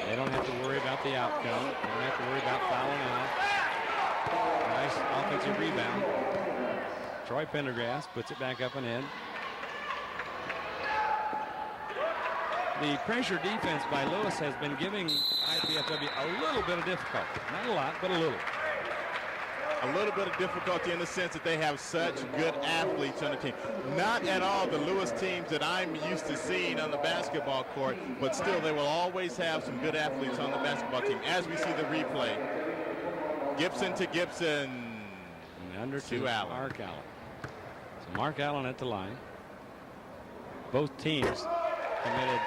They don't have to worry about the outcome. They don't have to worry about fouling out. Nice offensive rebound. Troy Pendergrass puts it back up and in. The pressure defense by Lewis has been giving IPFW a little bit of difficulty. Not a lot, but a little. A little bit of difficulty in the sense that they have such good athletes on the team. Not at all the Lewis teams that I'm used to seeing on the basketball court, but still they will always have some good athletes on the basketball team. As we see the replay, Gibson to Gibson, and under to Allen. Mark Allen. So Mark Allen at the line. Both teams committed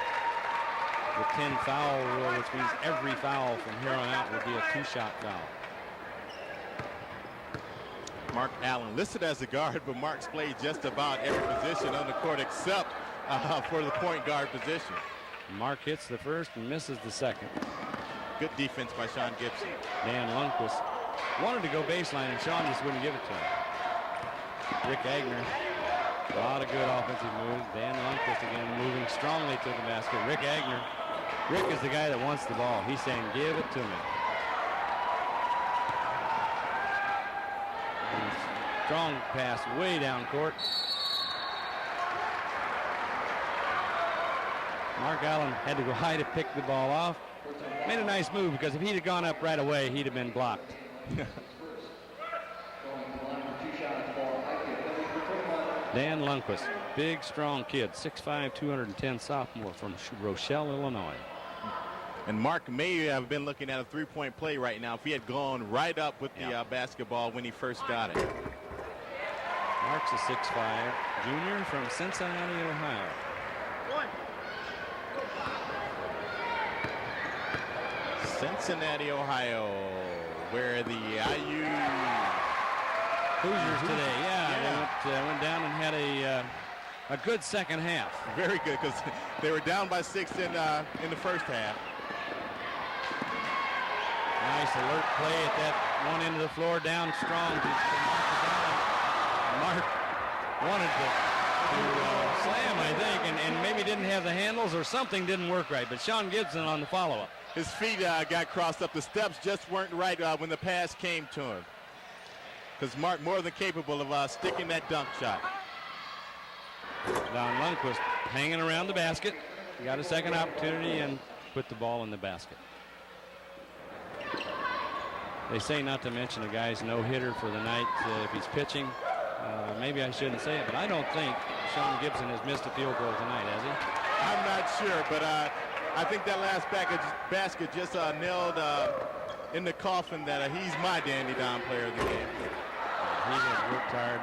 the 10 foul rule, which means every foul from here on out will be a 2-shot foul. Mark Allen listed as a guard, but Mark's played just about every position on the court except for the point guard position. Mark hits the first and misses the second. Good defense by Sean Gibson. Dan Lundquist wanted to go baseline, and Sean just wouldn't give it to him. Rick Agner, a lot of good offensive moves. Dan Lundquist again moving strongly to the basket. Rick Agner. Rick is the guy that wants the ball. He's saying, give it to me. And strong pass way down court. Mark Allen had to go high to pick the ball off. Made a nice move, because if he'd have gone up right away, he'd have been blocked. Dan Lundquist, big, strong kid, 6'5", 210 sophomore from Rochelle, Illinois. And Mark may have been looking at a three-point play right now if he had gone right up with the basketball when he first got it. Mark's a 6'5", junior from Cincinnati, Ohio. Cincinnati, Ohio, where the IU Hoosiers today, they went down and had a good second half. Very good, because they were down by 6 in the first half. Nice alert play at that one end of the floor, down strong to Mark wanted to slam, I think, and maybe didn't have the handles or something didn't work right, but Sean Gibson on the follow-up. His feet got crossed up. The steps just weren't right when the pass came to him. Because Mark more than capable of sticking that dunk shot. Don Lundquist hanging around the basket. He got a second opportunity and put the ball in the basket. They say not to mention a guy's no-hitter for the night if he's pitching. Maybe I shouldn't say it, but I don't think Sean Gibson has missed a field goal tonight, has he? I'm not sure, but I think that last basket just nailed in the coffin that he's my Dandy Don player of the game. He has worked hard.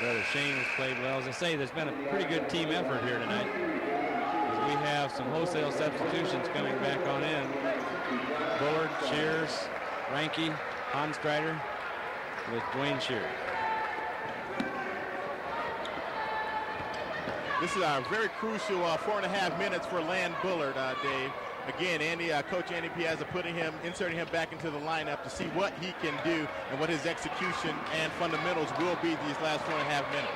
Brother Shane has played well. As I say, there's been a pretty good team effort here tonight. As we have some wholesale substitutions coming back on in. Bullard, Shears, Ranke, Honstrider with Dwayne Shear. This is a very crucial 4.5 minutes for Land Bullard, Dave. Again, Coach Andy Piazza inserting him back into the lineup to see what he can do and what his execution and fundamentals will be these last 4.5 minutes.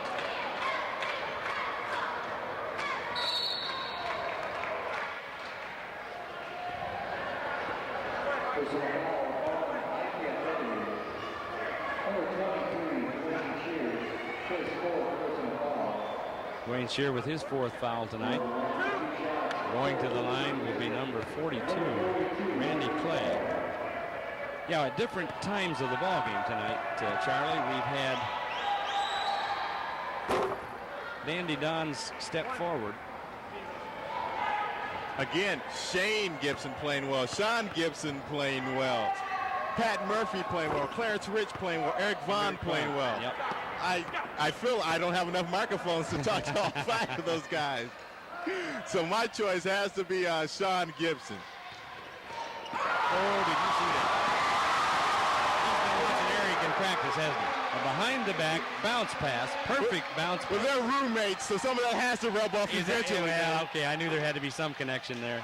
Dwayne Shear with his 4th foul tonight. Going to the line will be number 42, Randy Clay. Yeah, at different times of the ball game tonight, Charlie, we've had Dandy Don's step forward. Again, Shane Gibson playing well, Sean Gibson playing well, Pat Murphy playing well, Clarence Rich playing well, Eric Vaughn playing well. Yep. I feel I don't have enough microphones to talk to all 5 of those guys. So my choice has to be Sean Gibson. Oh, did you see that? He's been watching Eric in practice, hasn't he? A behind-the-back bounce pass, perfect bounce pass. Well, they're roommates, so some of that has to rub off eventually. Yeah, okay, I knew there had to be some connection there.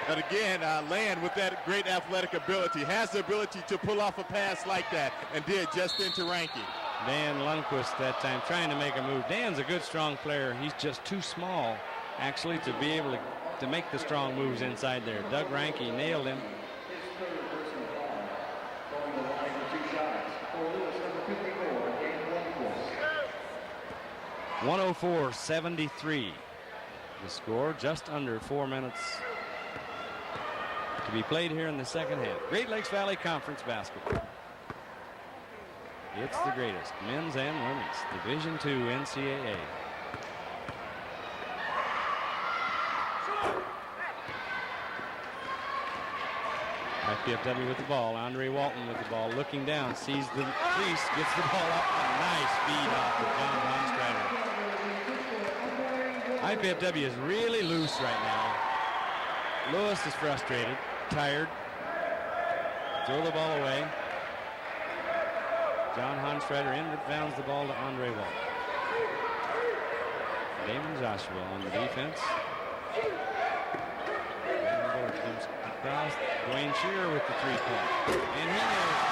But again, Land, with that great athletic ability, has the ability to pull off a pass like that, and did just into Ranke. Dan Lundquist that time trying to make a move. Dan's a good, strong player. He's just too small, actually, to be able to make the strong moves inside there. Doug Ranke nailed him. (104-73). The score, just under 4 minutes to be played here in the second half. Great Lakes Valley Conference basketball. It's the greatest, men's and women's, Division II NCAA. IPFW with the ball. Andre Walton with the ball, looking down, sees the crease, gets the ball up. A nice feed off of John Honstrider. IPFW is really loose right now. Lewis is frustrated, tired. Throw the ball away. John Honstrider inbounds the ball to Andre Wall. Damon Joshua on the defense. Comes across. Dwayne Shearer with the 3-point. And he knows.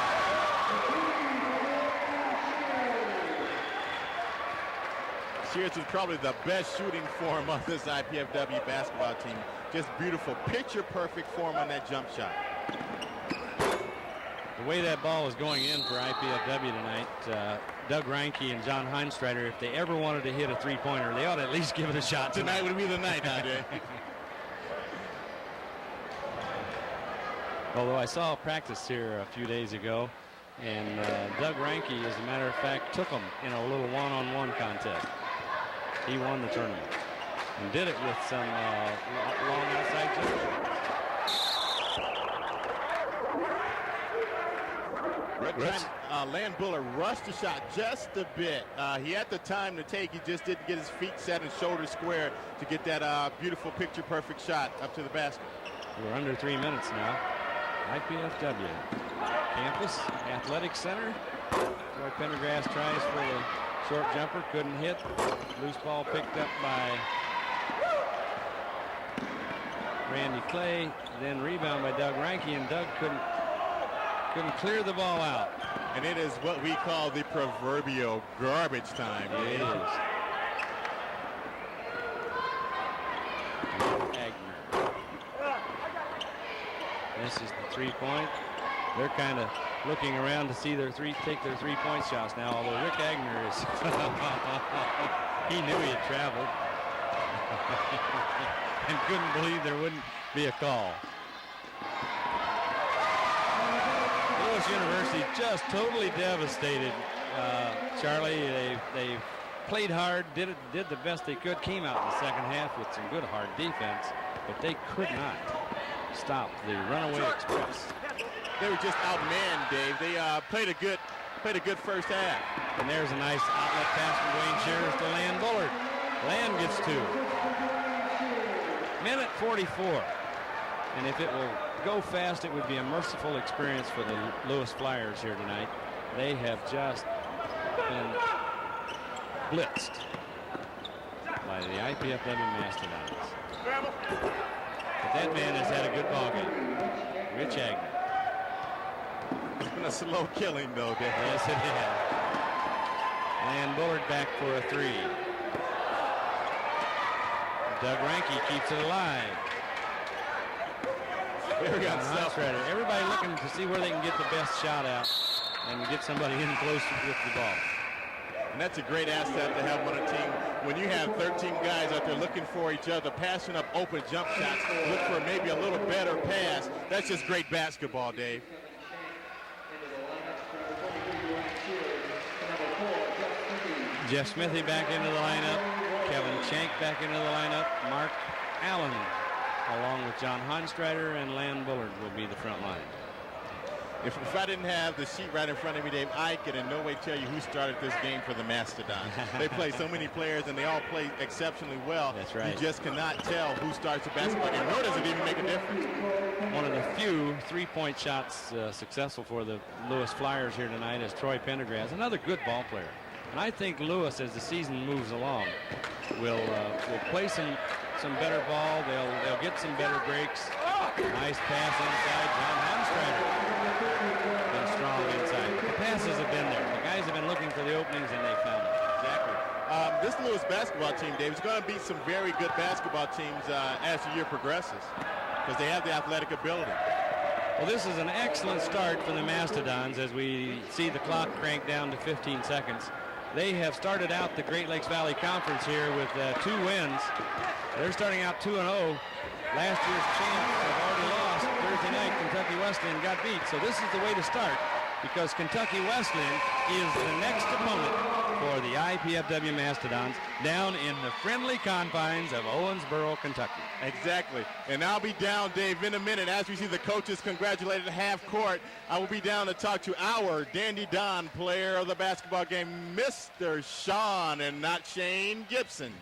Shears is probably the best shooting form of this IPFW basketball team. Just beautiful, picture-perfect form on that jump shot. The way that ball is going in for IPFW tonight, Doug Reinke and John Heinstrider, if they ever wanted to hit a three-pointer, they ought to at least give it a shot tonight. Tonight would be the night, Andre. Although I saw a practice here a few days ago, and Doug Reinke, as a matter of fact, took them in a little one-on-one contest. He won the tournament and did it with some long outside jump. Land Bullard rushed the shot just a bit. He had the time to take. He just didn't get his feet set and shoulders square to get that beautiful picture-perfect shot up to the basket. We're under 3 minutes now. IPFW campus athletic center. Troy Pendergrass tries for the short jumper, couldn't hit. Loose ball picked up by Randy Clay, then rebound by Doug Reinke, and Doug couldn't clear the ball out. And it is what we call the proverbial garbage time. It is. This is the 3-point. They're kind of looking around to see take their 3-point shots now, although Rick Agner is he knew he had traveled and couldn't believe there wouldn't be a call. Lewis University just totally devastated, Charlie. They played hard, did the best they could, came out in the second half with some good hard defense, but they could not stop the runaway express. They were just outmanned, Dave. They played a good first half. And there's a nice outlet pass from Dwayne Shearer to Land Bullard. Land gets 2. Minute 44. And if it will go fast, it would be a merciful experience for the Lewis Flyers here tonight. They have just been blitzed by the IPFW Mastodons. But that man has had a good ball game. Rich Agner. It's been a slow killing, though, Dave. Yes, it has. And Bullard back for a 3. Doug Reinke keeps it alive. Very unselfish. Everybody looking to see where they can get the best shot out and get somebody in close with the ball. And that's a great asset to have on a team. When you have 13 guys out there looking for each other, passing up open jump shots, look for maybe a little better pass. That's just great basketball, Dave. Jeff Smithy back into the lineup. Kevin Shank back into the lineup. Mark Allen, along with John Honstrider and Land Bullard, will be the front line. If I didn't have the sheet right in front of me, Dave, I could in no way tell you who started this game for the Mastodons. They play so many players, and they all play exceptionally well. That's right. You just cannot tell who starts the basketball game, nor does it even make a difference. One of the few 3-point shots successful for the Lewis Flyers here tonight is Troy Pendergrass, another good ball player. And I think Lewis, as the season moves along, will play some better ball. They'll get some better breaks. Nice pass inside. John Honstrider been strong inside. The passes have been there. The guys have been looking for the openings, and they found it. Exactly. This Lewis basketball team, Dave, is going to beat some very good basketball teams as the year progresses, because they have the athletic ability. Well, this is an excellent start for the Mastodons as we see the clock crank down to 15 seconds. They have started out the Great Lakes Valley Conference here with 2 wins. They're starting out 2-0. Last year's champs have already lost Thursday night. Kentucky Wesleyan got beat. So this is the way to start, because Kentucky Wesleyan is the next opponent for the IPFW Mastodons down in the friendly confines of Owensboro, Kentucky. Exactly. And I'll be down, Dave, in a minute. As we see the coaches congratulated half court, I will be down to talk to our Dandy Don player of the basketball game, Mr. Sean, and not Shane Gibson.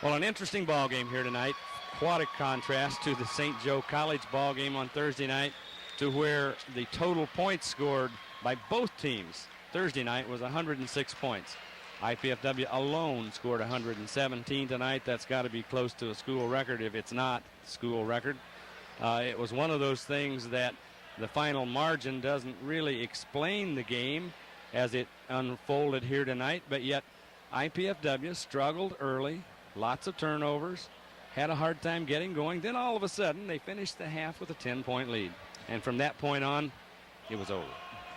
Well, an interesting ball game here tonight. Quite a contrast to the St. Joe College ball game on Thursday night, to where the total points scored by both teams Thursday night was 106 points. IPFW alone scored 117 tonight. That's got to be close to a school record if it's not school record. It was one of those things that the final margin doesn't really explain the game as it unfolded here tonight, but yet IPFW struggled early, lots of turnovers, had a hard time getting going. Then all of a sudden they finished the half with a 10-point lead. And from that point on, it was over.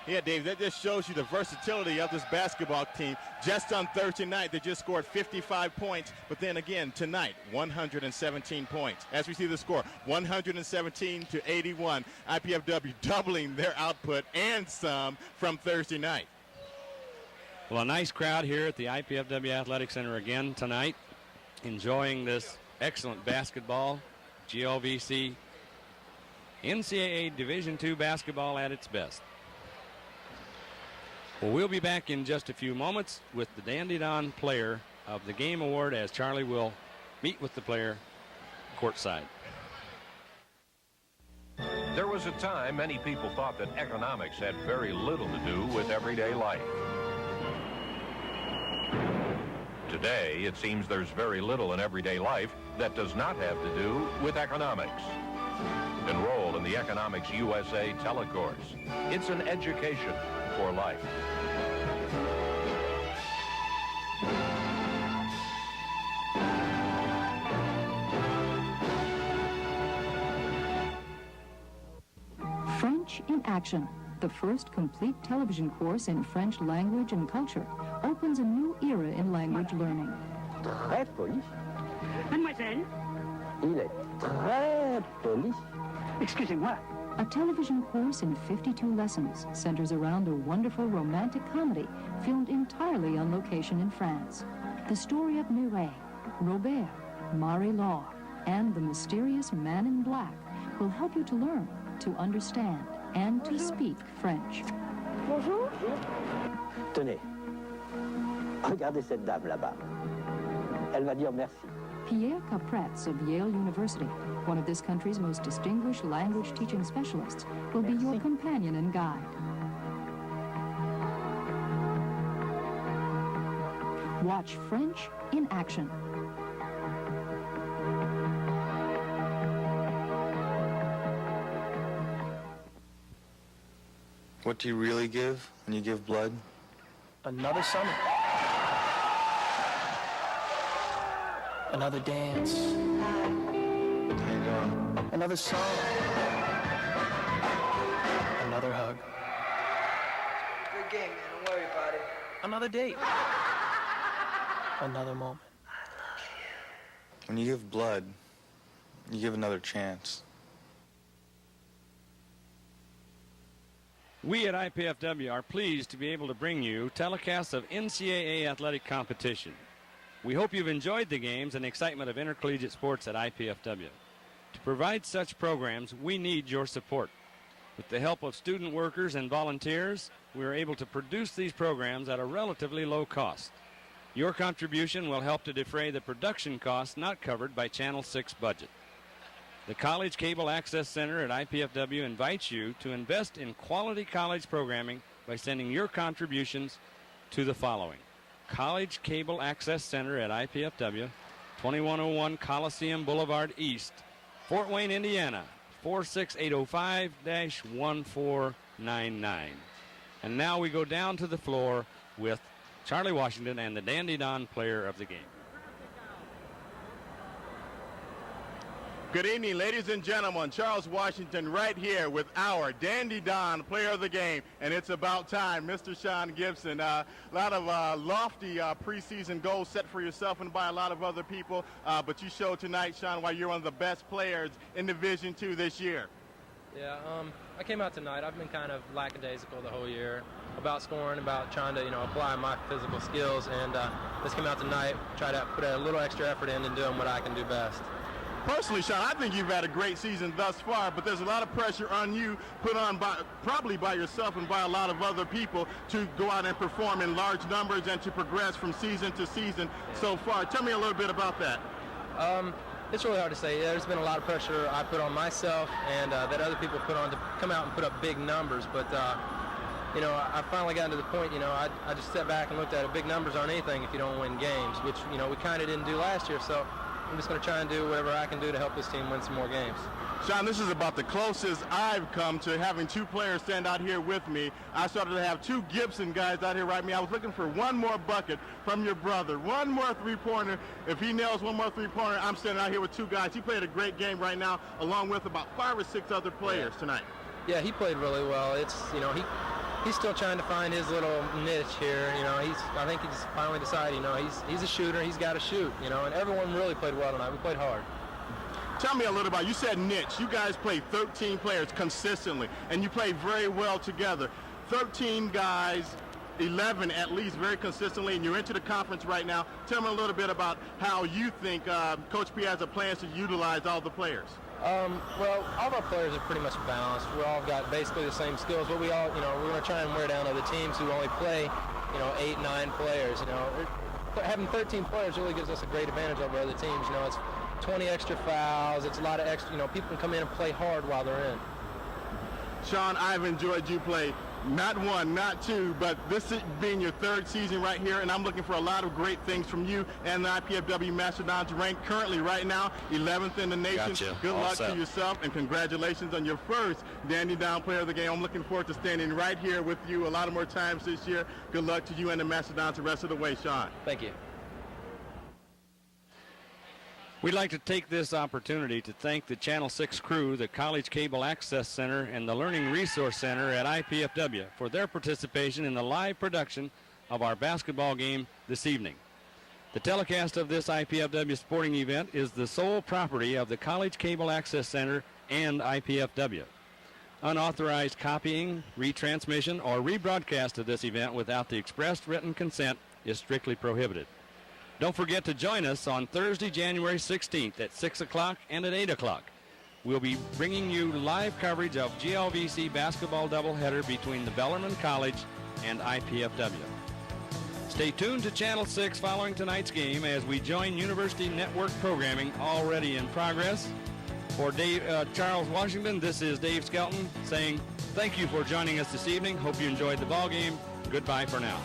Yeah, Dave, that just shows you the versatility of this basketball team. Just on Thursday night, they just scored 55 points. But then again, tonight, 117 points. As we see the score, 117 to 81. IPFW doubling their output and some from Thursday night. Well, a nice crowd here at the IPFW Athletic Center again tonight, enjoying this excellent basketball, GLVC, NCAA Division II basketball at its best. Well, we'll be back in just a few moments with the Dandy Don Player of the Game Award as Charlie will meet with the player courtside. There was a time many people thought that economics had very little to do with everyday life. Today, it seems there's very little in everyday life that does not have to do with economics. Enroll in the Economics USA telecourse. It's an education for life. French in Action, the first complete television course in French language and culture, opens a new era in language learning. Très poli. Mademoiselle? Il est très poli. Excusez-moi. A television course in 52 lessons centers around a wonderful romantic comedy filmed entirely on location in France. The story of Mireille, Robert, Marie-Laure, and the mysterious man in black will help you to learn, to understand, and to speak French. Bonjour. Tenez, regardez cette dame là-bas. Elle va dire merci. Pierre Capretz of Yale University, one of this country's most distinguished language teaching specialists, will be your companion and guide. Watch French in Action. What do you really give when you give blood? Another summer. Another dance. How you doing? Another song. Another hug. Good game, man. Don't worry about it. Another date. Another moment. When you give blood, you give another chance. We at IPFW are pleased to be able to bring you telecasts of NCAA athletic competition. We hope you've enjoyed the games and excitement of intercollegiate sports at IPFW. To provide such programs, we need your support. With the help of student workers and volunteers, we are able to produce these programs at a relatively low cost. Your contribution will help to defray the production costs not covered by Channel 6 budget. The College Cable Access Center at IPFW invites you to invest in quality college programming by sending your contributions to the following. College Cable Access Center at IPFW, 2101 Coliseum Boulevard East, Fort Wayne, Indiana, 46805-1499. And now we go down to the floor with Charlie Washington and the Dandy Don Player of the Game. Good evening, ladies and gentlemen. Charles Washington right here with our Dandy Don Player of the Game. And it's about time, Mr. Sean Gibson. A lot of lofty preseason goals set for yourself and by a lot of other people. But you showed tonight, Sean, why you're one of the best players in Division II this year. Yeah, I came out tonight. I've been kind of lackadaisical the whole year about scoring, about trying to, apply my physical skills. And just came out tonight, try to put a little extra effort in and doing what I can do best. Personally, Sean, I think you've had a great season thus far, but there's a lot of pressure on you, put on probably by yourself and by a lot of other people, to go out and perform in large numbers and to progress from season to season so far. Tell me a little bit about that. It's really hard to say. There's been a lot of pressure I put on myself and that other people put on to come out and put up big numbers, but you know, I finally gotten to the point, you know, I just stepped back and looked at it. Big numbers aren't anything if you don't win games, which, you know, we kind of didn't do last year, so I'm just going to try and do whatever I can do to help this team win some more games. Sean, this is about the closest I've come to having two players stand out here with me. I started to have two Gibson guys out here right me. I was looking for one more bucket from your brother, one more three-pointer. If he nails one more three-pointer, I'm standing out here with two guys. He played a great game right now, along with about 5 or 6 other players tonight. Yeah, he played really well. It's, you know, he's still trying to find his little niche here. You know, I think he's finally decided, you know, he's a shooter. He's got to shoot, you know, and everyone really played well tonight. We played hard. Tell me a little about, you said niche. You guys played 13 players consistently, and you played very well together. 13 guys, 11 at least, very consistently, and you're into the conference right now. Tell me a little bit about how you think Coach P has a plan to utilize all the players. Well, all of our players are pretty much balanced. We all got basically the same skills, but we all, you know, we're going to try and wear down other teams who only play, you know, 8, 9 players. You know, having 13 players really gives us a great advantage over other teams. You know, it's 20 extra fouls. It's a lot of extra, you know, people can come in and play hard while they're in. Sean, I've enjoyed you play not 1, not 2, but this being your 3rd season right here, and I'm looking for a lot of great things from you and the IPFW Mastodons, ranked currently right now 11th in the nation. Gotcha. Good All luck set. to yourself, and congratulations on your first Dandy Down Player of the Game. I'm looking forward to standing right here with you a lot of more times this year. Good luck to you and the Mastodons the rest of the way, Sean. Thank you. We'd like to take this opportunity to thank the Channel 6 crew, the College Cable Access Center, and the Learning Resource Center at IPFW for their participation in the live production of our basketball game this evening. The telecast of this IPFW sporting event is the sole property of the College Cable Access Center and IPFW. Unauthorized copying, retransmission, or rebroadcast of this event without the expressed written consent is strictly prohibited. Don't forget to join us on Thursday, January 16th at 6 o'clock and at 8 o'clock. We'll be bringing you live coverage of GLVC basketball doubleheader between the Bellarmine College and IPFW. Stay tuned to Channel 6 following tonight's game as we join University Network programming already in progress. For Charles Washington, this is Dave Skelton saying thank you for joining us this evening. Hope you enjoyed the ball game. Goodbye for now.